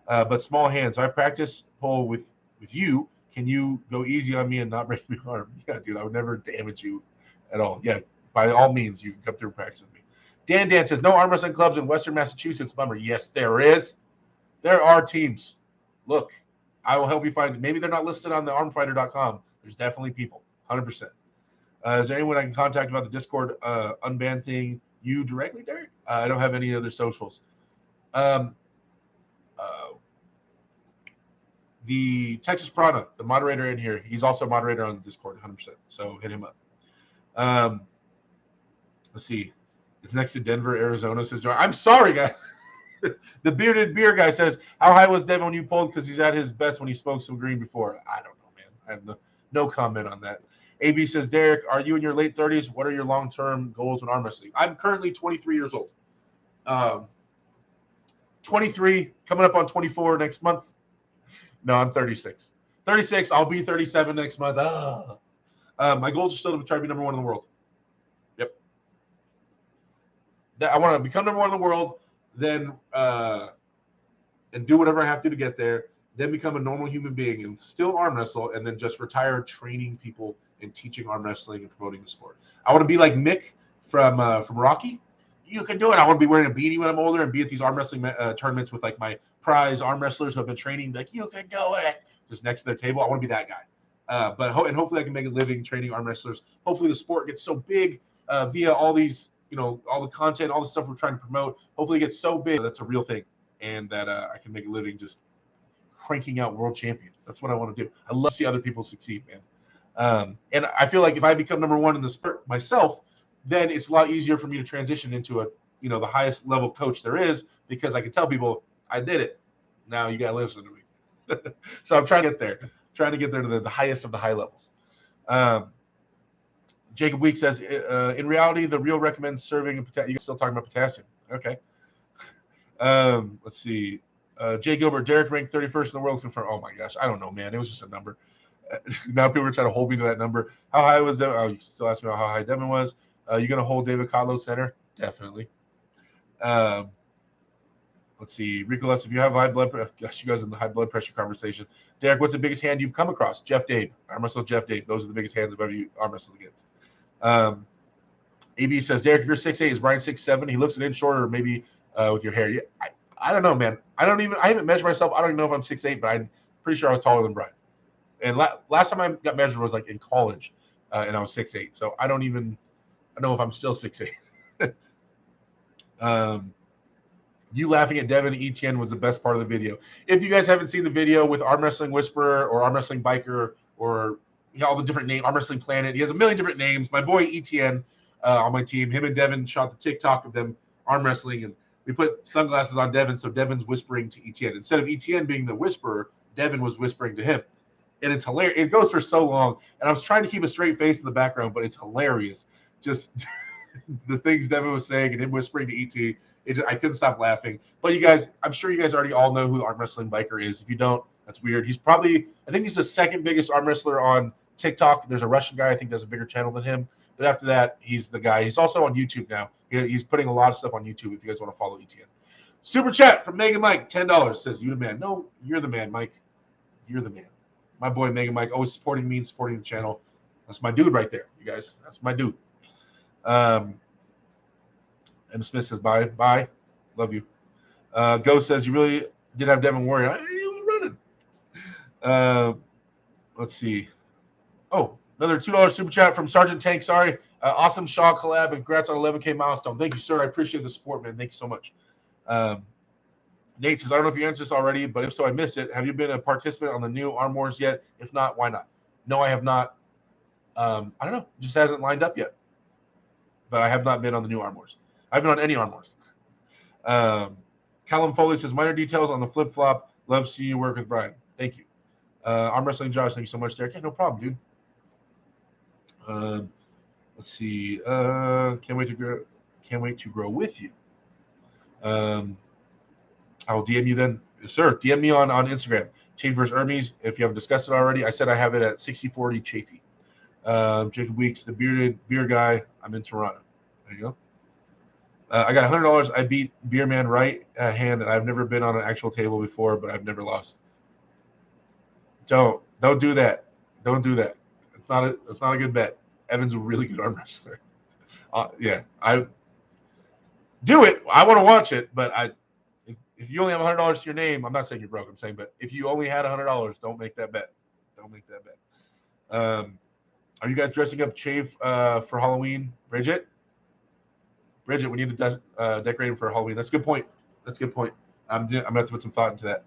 But small hands. So I practice pull with you. Can you go easy on me and not break my arm? Yeah, dude, I would never damage you at all. Yeah, by all means, you can come through and practice with me. Dan says, no arm wrestling clubs in Western Massachusetts. Bummer. Yes, there is. There are teams. Look, I will help you find. Maybe they're not listed on the armfighter.com. There's definitely people. 100%. Is there anyone I can contact about the Discord unban thing? You directly, Derek? I don't have any other socials. The Texas Prana, the moderator in here, he's also a moderator on Discord, 100%. So hit him up. Let's see. It's next to Denver, Arizona, says John. I'm sorry, guys. The bearded beer guy says, how high was Devin when you pulled? Because he's at his best when he smoked some green before. I don't know, man. I have no comment on that. AB says, Derek, are you in your late 30s? What are your long-term goals in arm wrestling? I'm currently 23 years old. 23, coming up on 24 next month. No, I'm 36. 36, I'll be 37 next month. My goals are still to try to be number one in the world. Yep. I want to become number one in the world, then and do whatever I have to get there, then become a normal human being and still arm wrestle, and then just retire training people and teaching arm wrestling and promoting the sport. I want to be like Mick from Rocky. You can do it. I want to be wearing a beanie when I'm older and be at these arm wrestling tournaments with like my prize arm wrestlers who have been training. Like, you can do it. Just next to their table. I want to be that guy. But hopefully I can make a living training arm wrestlers. Hopefully the sport gets so big via all these, all the content, all the stuff we're trying to promote. Hopefully it gets so big that's a real thing, and that I can make a living just cranking out world champions. That's what I want to do. I love to see other people succeed, man. And I feel like if I become number one in the sport myself, then it's a lot easier for me to transition into the highest level coach there is, because I can tell people I did it. Now you got to listen to me. So I'm trying to get there. Trying to get there to the highest of the high levels. Jacob Week says, in reality, the real recommends serving and you're still talking about potassium. Okay. Let's see. Jay Gilbert, Derek ranked 31st in the world confirmed. Oh my gosh, I don't know, man. It was just a number. Now people are trying to hold me to that number. How high was Devin? Oh, you still asking about how high Devin was. You gonna hold David Cotlow center? Definitely. Let's see. Rico, if you have high blood pressure, gosh, you guys in the high blood pressure conversation. Derek, what's the biggest hand you've come across? Jeff Dave. Arm wrestle Jeff Dave. Those are the biggest hands I've ever arm wrestled against. AB says, Derek, if you're 6'8", is Brian 6'7"? He looks an inch shorter, maybe with your hair. Yeah, I don't know, man. I haven't measured myself. I don't even know if I'm 6'8", but I'm pretty sure I was taller than Brian. And last time I got measured was like in college, and I was 6'8". So I don't know if I'm still 6'8". You laughing at Devin ETN was the best part of the video. If you guys haven't seen the video with Arm Wrestling Whisperer or Arm Wrestling Biker or all the different names, Arm Wrestling Planet, he has a million different names. My boy ETN on my team, him and Devin shot the TikTok of them arm wrestling, and we put sunglasses on Devin, so Devin's whispering to ETN. Instead of ETN being the whisperer, Devin was whispering to him. And it's hilarious. It goes for so long, and I was trying to keep a straight face in the background, but it's hilarious. Just the things Devin was saying and him whispering to ET. I couldn't stop laughing. But you guys, I'm sure you guys already all know who Arm Wrestling Biker is. If you don't, that's weird. I think he's the second biggest arm wrestler on TikTok. There's a Russian guy I think does a bigger channel than him. But after that, he's the guy. He's also on YouTube now. He's putting a lot of stuff on YouTube if you guys want to follow ETN. Super chat from Mega Mike, $10, says, you the man. No, you're the man, Mike. You're the man. My boy Mega Mike, always supporting me and supporting the channel. That's my dude right there, you guys. That's my dude. M. Smith says, bye. Love you. Ghost says, you really did have Devin Warrior. He was running. Let's see. Oh, another $2 super chat from Sergeant Tank. Sorry. Awesome Shaw collab. And congrats on 11K milestone. Thank you, sir. I appreciate the support, man. Thank you so much. Nate says, I don't know if you answered this already, but if so, I missed it. Have you been a participant on the new Arm Wars yet? If not, why not? No, I have not. I don't know. It just hasn't lined up yet. But I have not been on the new Arm Wars. I've been on any Arm Wars. Callum Foley says, minor details on the flip-flop. Love seeing you work with Brian. Thank you. Arm Wrestling Josh, thank you so much, Derek. Yeah, no problem, dude. Let's see. Can't wait to grow with you. I will DM you then. Yes, sir. DM me on Instagram. Chafee vs. Hermes. If you haven't discussed it already, I said I have it at 60-40 Chafee. Jacob Weeks, the bearded beer guy. I'm in Toronto. There you go. I got $100. I beat Beer Man right hand, and I've never been on an actual table before, but I've never lost. Don't do that. Don't do that. It's not a good bet. Evan's a really good arm wrestler. Yeah, I do it. I want to watch it, but if if you only have $100 to your name, I'm not saying you're broke. I'm saying, but if you only had $100, don't make that bet. Don't make that bet. Are you guys dressing up Chave for Halloween, Bridget? Bridget, we need to decorate him for Halloween. That's a good point. That's a good point. I'm gonna have to put some thought into that.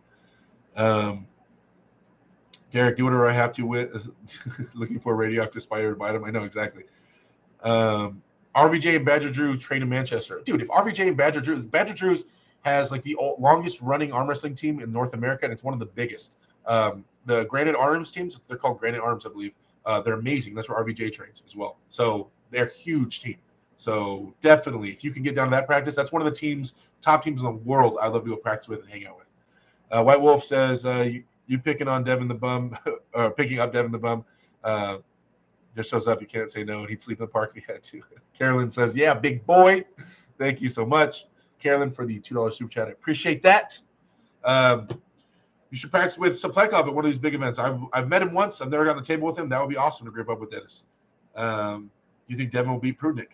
Derek, do whatever I have to with looking for a radioactive spider to bite him. I know exactly. RVJ and Badger Drew train in Manchester. Dude, if RVJ and Badger Drews has like the longest running arm wrestling team in North America, and it's one of the biggest. The Granite Arms teams, they're called Granite Arms, I believe. They're amazing. That's where RVJ trains as well. So they're a huge team. So definitely, if you can get down to that practice, that's one of the top teams in the world I'd love to go practice with and hang out with. White Wolf says, you picking on Devin the Bum, or picking up Devin the Bum, just shows up. You can't say no, and he'd sleep in the park if he had to. Carolyn says, yeah, big boy. Thank you so much, Carolyn, for the $2 super chat. I appreciate that. You should practice with Saplekov at one of these big events. I've met him once. I've never gotten on the table with him. That would be awesome to grip up with Dennis. You think Devin will beat Prudnick?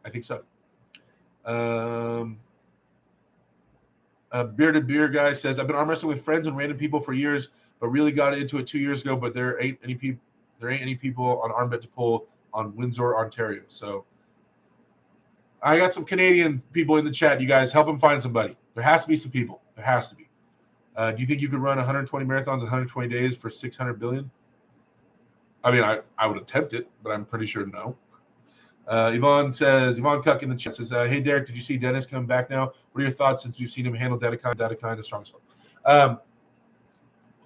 I think so. Bearded Beer guy says, I've been arm wrestling with friends and random people for years, but really got into it 2 years ago. But there ain't any people on arm bet to pull on Windsor, Ontario. So I got some Canadian people in the chat. You guys help them find somebody. There has to be some people. There has to be. Do you think you could run 120 marathons in 120 days for $600 billion? I mean, I would attempt it, but I'm pretty sure no. Yvonne Cuck in the chat says, hey, Derek, did you see Dennis coming back now? What are your thoughts since we've seen him handle Datacon as strong as well?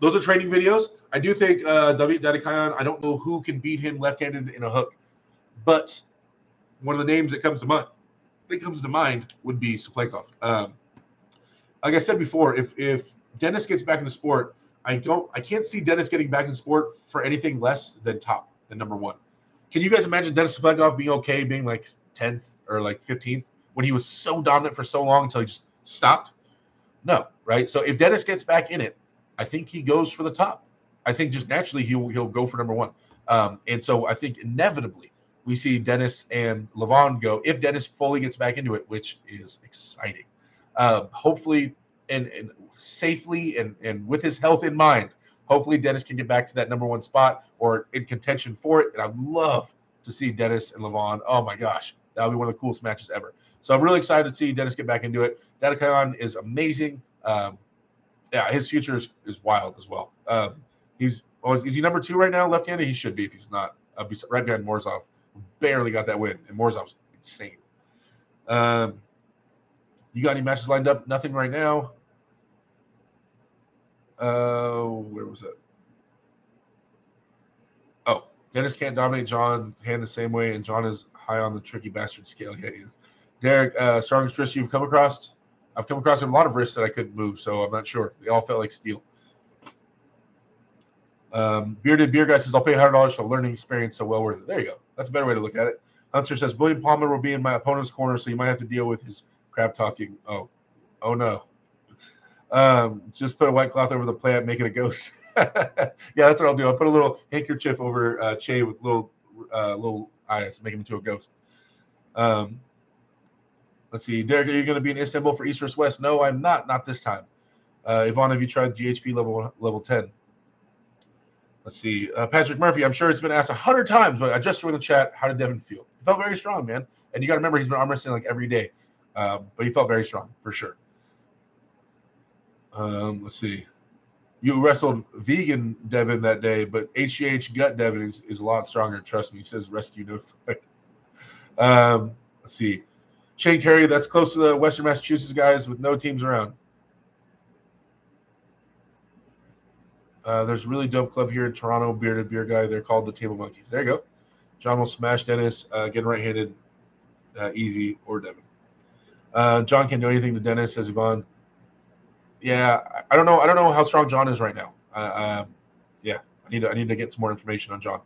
Those are training videos. I do think Datacon, I don't know who can beat him left-handed in a hook, but one of the names that comes to mind would be Saplekov. Like I said before, if Dennis gets back in the sport, I can't see Dennis getting back in the sport for anything less than number one. Can you guys imagine Dennis Saplekov being okay, being like 10th or like 15th when he was so dominant for so long until he just stopped? No, right? So if Dennis gets back in it, I think he goes for the top. I think just naturally he'll go for number one. And so I think inevitably we see Dennis and Levon go if Dennis fully gets back into it, which is exciting. Hopefully and safely and with his health in mind, hopefully Dennis can get back to that number one spot or in contention for it. And I'd love to see Dennis and Levon. Oh my gosh, that would be one of the coolest matches ever. So I'm really excited to see Dennis get back into it. Datacon is amazing. His future is wild as well. Is he number 2 right now, left-handed? He should be if he's not. Right behind Morzov. Barely got that win, and Morzov's insane. You got any matches lined up? Nothing right now. Where was it? Oh, Dennis can't dominate John hand the same way, and John is high on the tricky bastard scale. Yeah, he is. Derek, strongest wrist you've come across? I've come across a lot of wrists that I couldn't move, so I'm not sure. They all felt like steel. Bearded Beer guy says, I'll pay $100 for a learning experience, so well worth it. There you go. That's a better way to look at it. Hunter says, William Palmer will be in my opponent's corner, so you might have to deal with his crap talking. Oh no. Just put a white cloth over the plant, make it a ghost. Yeah, that's what I'll do. I'll put a little handkerchief over Che with little eyes, make him into a ghost. Let's see. Derek, are you going to be in Istanbul for East vs. West? No, I'm not. Not this time. Yvonne, have you tried GHP level 10? Let's see. Patrick Murphy, I'm sure it's been asked 100 times, but I just joined the chat. How did Devin feel? He felt very strong, man. And you got to remember, he's been arm wrestling like every day. But he felt very strong, for sure. Let's see. You wrestled vegan Devin that day, but HGH gut Devin is a lot stronger. Trust me. He says rescue notified. Let's see. Shane Carey, that's close to the Western Massachusetts guys with no teams around. There's a really dope club here in Toronto, Bearded Beer guy. They're called the Table Monkeys. There you go. John will smash Dennis, getting right-handed, easy, or Devin. John can't do anything to Dennis, says Yvonne. Yeah, I don't know. I don't know how strong John is right now. I need to get some more information on John.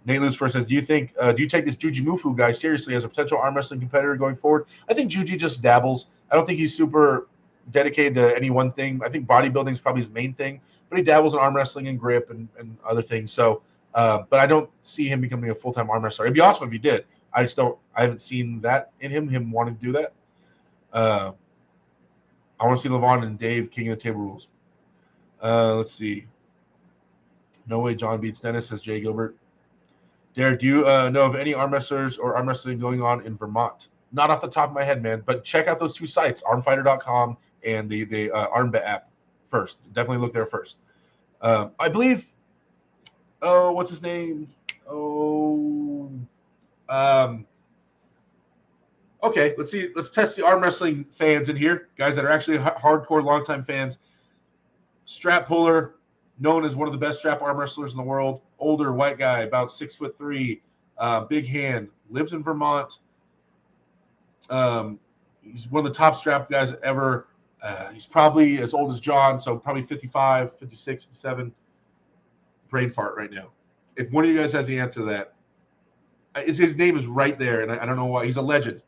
Nate Lucifer says, do you take this Juji Mufu guy seriously as a potential arm wrestling competitor going forward? I think Juji just dabbles. I don't think he's super dedicated to any one thing. I think bodybuilding is probably his main thing, but he dabbles in arm wrestling and grip and other things. So, but I don't see him becoming a full-time arm wrestler. It'd be awesome if he did. I haven't seen that in him wanting to do that. I want to see Levon and Dave king of the table rules. Let's see. No way John beats Dennis, says Jay Gilbert. Derek, do you know of any arm wrestlers or arm wrestling going on in Vermont? Not off the top of my head, man, but check out those two sites, armfighter.com and the ArmBet app first. Definitely look there first. I believe, what's his name? Okay, let's see. Let's test the arm wrestling fans in here, guys that are actually hardcore, longtime fans. Strap puller, known as one of the best strap arm wrestlers in the world. Older white guy, about 6'3", big hand, lives in Vermont. He's one of the top strap guys ever. He's probably as old as John, so probably 55, 56, 57. Brain fart right now. If one of you guys has the answer to that, his name is right there, and I don't know why. He's a legend.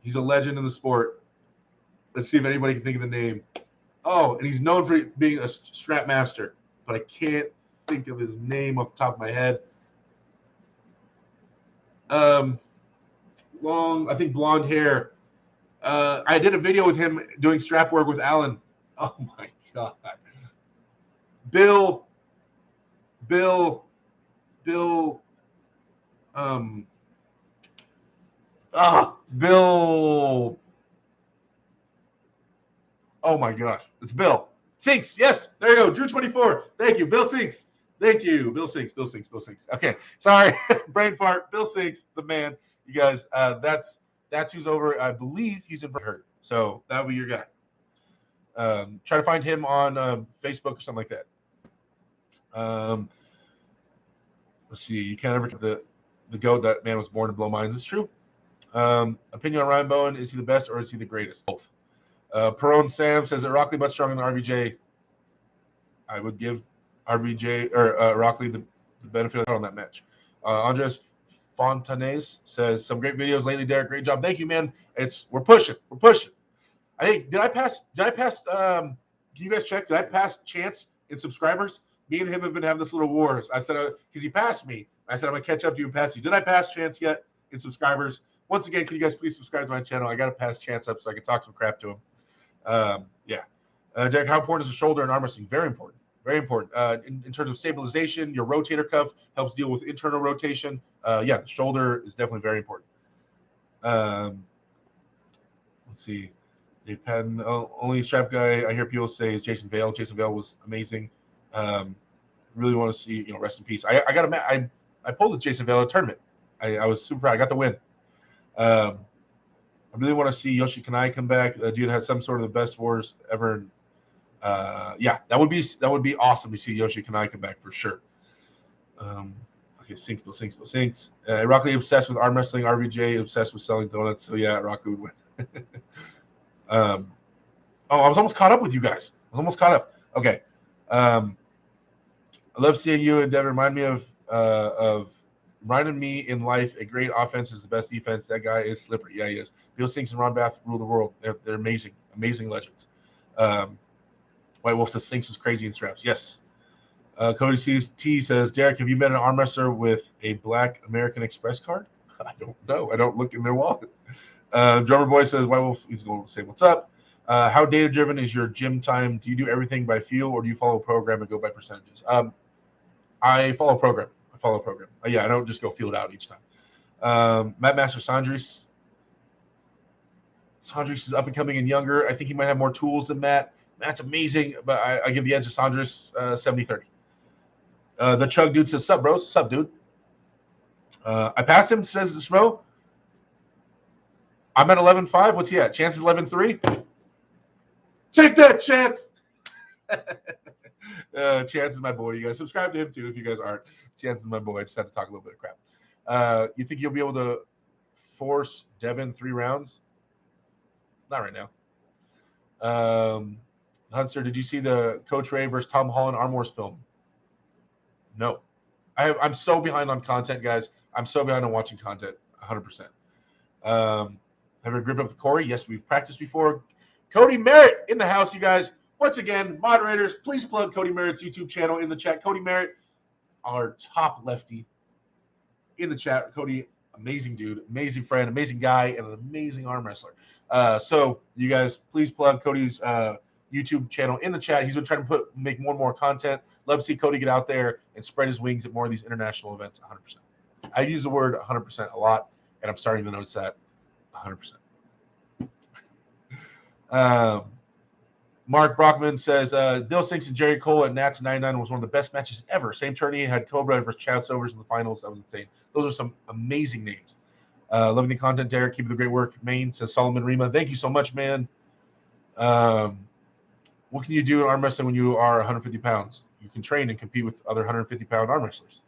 He's a legend in the sport. Let's see if anybody can think of the name. Oh, and he's known for being a strap master, but I can't think of his name off the top of my head. I think blonde hair. I did a video with him doing strap work with Alan. Oh my God. Bill. Bill. Oh my gosh. It's Bill. Sinks. Yes. There you go. Drew 24. Thank you. Bill Sinks. Thank you. Bill Sinks. Okay. Sorry. Brain fart. Bill Sinks, the man. You guys, that's who's over. I believe he's in hurt. So that would be your guy. Try to find him on Facebook or something like that. Let's see. You can't ever get the goat. That man was born to blow minds. It's true. Opinion on Ryan Bowen. Is he the best or is he the greatest? Both. Perone Sam says that Rockley much stronger than RVJ. I would give RVJ or Rockley the benefit on that match. Andres Fontanez says some great videos lately, Derek. Great job. Thank you, man. We're pushing. I think did I pass can you guys check? Did I pass Chance in subscribers? Me and him have been having this little wars. I said because he passed me. I said I'm gonna catch up to you and pass you. Did I pass Chance yet in subscribers? Once again, can you guys please subscribe to my channel? I gotta pass Chance up so I can talk some crap to him. Derek, how important is the shoulder in arm wrestling? Very important. Very important. In terms of stabilization, your rotator cuff helps deal with internal rotation. The shoulder is definitely very important. Let's see. Dave Patton, only strap guy I hear people say is Jason Vale. Jason Vale was amazing. Really want to see, rest in peace. I pulled with Jason Vale at a tournament. I was super proud. I got the win. I really want to see Yoshi Kanai come back. Dude had some sort of the best wars ever. That would be awesome to see Yoshi Kanai come back for sure. Okay, Sinks. Rockley obsessed with arm wrestling. RVJ obsessed with selling donuts. So yeah, Rockley would win. I was almost caught up with you guys. Okay. I love seeing you and Devin. Remind me of reminded me in life, a great offense is the best defense. That guy is slippery. Yeah, he is. Bill Sinks and Ron Bath rule the world. They're amazing legends. White Wolf says Sinks was crazy in straps. Yes. Cody T says, Derek, have you met an arm wrestler with a black American Express card? I don't know. I don't look in their wallet. Drummer Boy says, White Wolf, he's going to say, what's up? How data-driven is your gym time? Do you do everything by feel or do you follow a program and go by percentages? I follow a program. I don't just go feel it out each time. Matt Master Sandris. Sandris is up and coming and younger. I think he might have more tools than Matt. Matt's amazing, but I give the edge to Sandris 70-30. The Chug dude says, sup, bros? Sup, dude? I passed him, says the Schmo. I'm at 11.5. What's he at? Chance is 11.3. Take that, Chance. Chance is my boy. You guys subscribe to him too if you guys aren't. Chance is my boy. I just had to talk a little bit of crap. You think you'll be able to force Devon 3 rounds? Not right now. Hunter, did you see the Coach Ray versus Tom Holland Arm Wars film? No. I'm so behind on content, guys. I'm so behind on watching content, 100%. Have you gripped up with Corey? Yes, we've practiced before. Cody Merritt in the house, you guys. Once again, moderators, please plug Cody Merritt's YouTube channel in the chat. Cody Merritt, our top lefty in the chat. Cody, Amazing dude, amazing friend, amazing guy, and an amazing arm wrestler. So you guys, please plug Cody's YouTube channel in the chat. He's been trying to make more and more content. Love to see Cody get out there and spread his wings at more of these international events. 100%. I use the word 100% a lot, and I'm starting to notice that 100%. Mark Brockman says Bill Sinks and Jerry Cole at Nats 99 was one of the best matches ever. Same tourney had Cobra versus Chad Silvers in the finals. That was insane. Those are some amazing names. Loving the content, Derek. Keep up the great work. Maine says Solomon Rima. Thank you so much, man. What can you do in arm wrestling when you are 150 pounds? You can train and compete with other 150-pound arm wrestlers.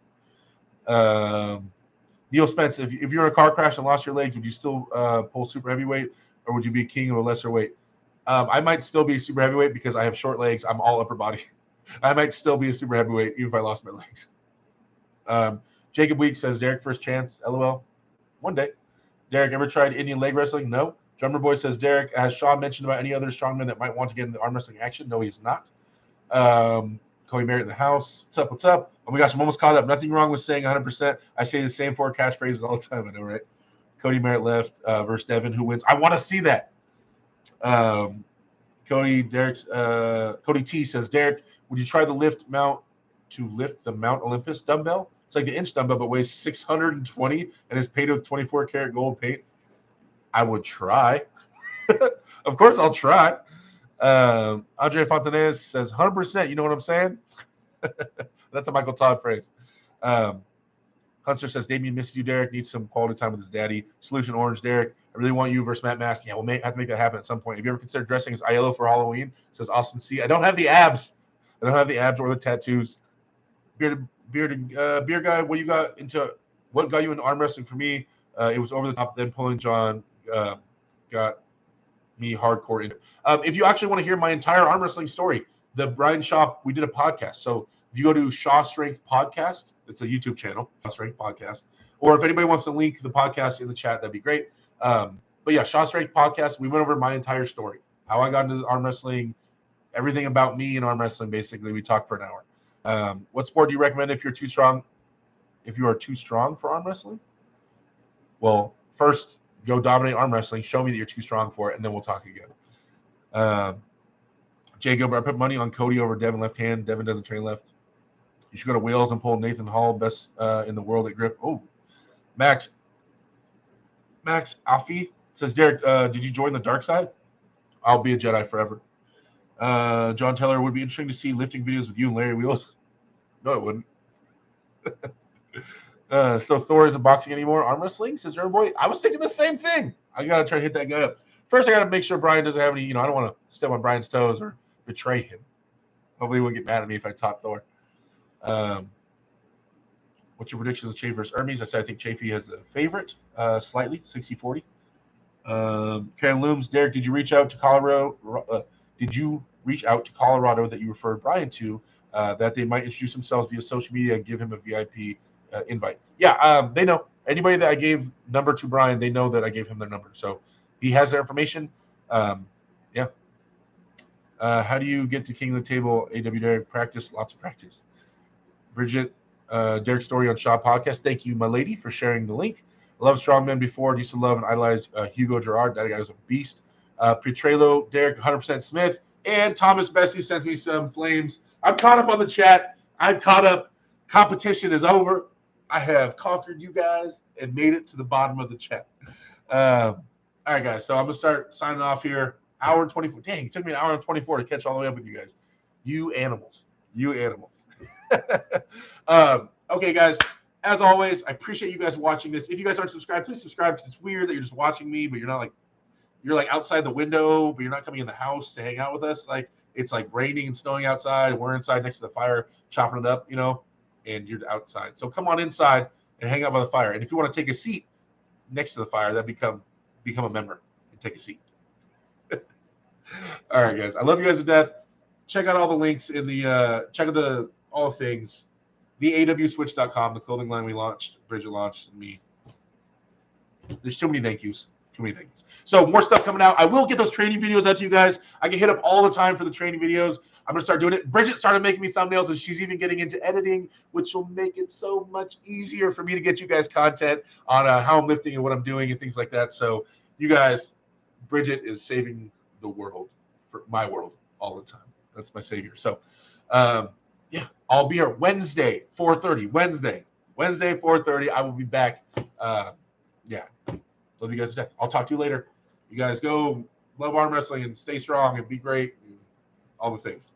Neil Spence, if you're in a car crash and lost your legs, would you still pull super heavyweight, or would you be king of a lesser weight? I might still be super heavyweight because I have short legs. I'm all upper body. I might still be a super heavyweight even if I lost my legs. Jacob Week says, Derek, first chance, LOL. One day. Derek, ever tried Indian leg wrestling? No. Drummer Boy says, Derek, has Sean mentioned about any other strongman that might want to get into arm wrestling action? No, he's not. Cody Merritt in the house. What's up? What's up? Oh my gosh, I'm almost caught up. Nothing wrong with saying 100%. I say the same 4 catchphrases all the time. I know, right? Cody Merritt left versus Devon. Who wins? I want to see that. Cody T says, Derek, would you try the lift Mount Olympus dumbbell? It's like the inch dumbbell, but weighs 620 and is painted with 24 karat gold paint. I would try. Of course, I'll try. Andre Fontanez says, 100%. You know what I'm saying? That's a Michael Todd phrase. Hunter says, Damien misses you, Derek. Needs some quality time with his daddy. Solution Orange, Derek. I really want you versus Matt Mask. Yeah, we'll have to make that happen at some point. Have you ever considered dressing as Aiello for Halloween? Says Austin C. I don't have the abs. I don't have the abs or the tattoos. Beer guy, what got you into arm wrestling? For me, it was over the top. Then pulling John got me hardcore into it. If you actually want to hear my entire arm wrestling story, the Brian Shaw, we did a podcast. So if you go to Shaw Strength Podcast, it's a YouTube channel, Shaw Strength Podcast. Or if anybody wants to link the podcast in the chat, that'd be great. But yeah, Shaw Strength Podcast, we went over my entire story, how I got into arm wrestling, everything about me and arm wrestling, basically. We talked for an hour. What sport do you recommend if you're too strong? If you are too strong for arm wrestling? Well, first, go dominate arm wrestling. Show me that you're too strong for it, and then we'll talk again. Jay Gilbert, I put money on Cody over Devin left hand. Devin doesn't train left. You should go to Wales and pull Nathan Hall, best in the world at grip. Oh, Max Alfie says, Derek, did you join the dark side? I'll be a Jedi forever. John Taylor, would be interesting to see lifting videos with you and Larry Wheels. No, it wouldn't. So Thor isn't boxing anymore. Arm wrestling, says Jeremy Boy. I was thinking the same thing. I got to try to hit that guy up. First, I got to make sure Brian doesn't have any, I don't want to step on Brian's toes or betray him. Hopefully he won't get mad at me if I top Thor. What's your prediction of Chafee versus Hermes? I said I think Chafee has the favorite, slightly, 60-40. Karen Looms, Derek, did you reach out to Colorado? That you referred Brian to, that they might introduce themselves via social media and give him a VIP invite? Yeah, they know. Anybody that I gave number to Brian, they know that I gave him their number. So he has their information. Yeah. How do you get to King of the Table? AW Derek, practice, lots of practice. Bridget, Derek's story on Shaw Podcast. Thank you, my lady, for sharing the link. I love strongmen before. I used to love and idolize Hugo Gerard. That guy was a beast. Petrello, Derek, 100% Smith. And Thomas Bessie sends me some flames. I'm caught up on the chat. I'm caught up. Competition is over. I have conquered you guys and made it to the bottom of the chat. All right, guys. So I'm going to start signing off here. Hour and 24. Dang, it took me an hour and 24 to catch all the way up with you guys. You animals. You animals. Okay, guys. As always, I appreciate you guys watching this. If you guys aren't subscribed, please subscribe, because it's weird that you're just watching me, but you're not like, you're like outside the window, but you're not coming in the house to hang out with us. Like, it's like raining and snowing outside, and we're inside next to the fire chopping it up, and you're outside. So come on inside and hang out by the fire. And if you want to take a seat next to the fire, then become a member and take a seat. All right, guys. I love you guys to death. Check out all the links in the check out all the things. The awswitch.com, the clothing line we launched, Bridget launched, and me. There's too many thank yous. Too many things. So more stuff coming out. I will get those training videos out to you guys. I get hit up all the time for the training videos. I'm going to start doing it. Bridget started making me thumbnails, and she's even getting into editing, which will make it so much easier for me to get you guys content on how I'm lifting and what I'm doing and things like that. So you guys, Bridget is saving the world, for my world, all the time. That's my savior. So, yeah, I'll be here Wednesday, 4:30. Wednesday, 4:30. I will be back. Yeah. Love you guys to death. I'll talk to you later. You guys go love arm wrestling and stay strong and be great and all the things.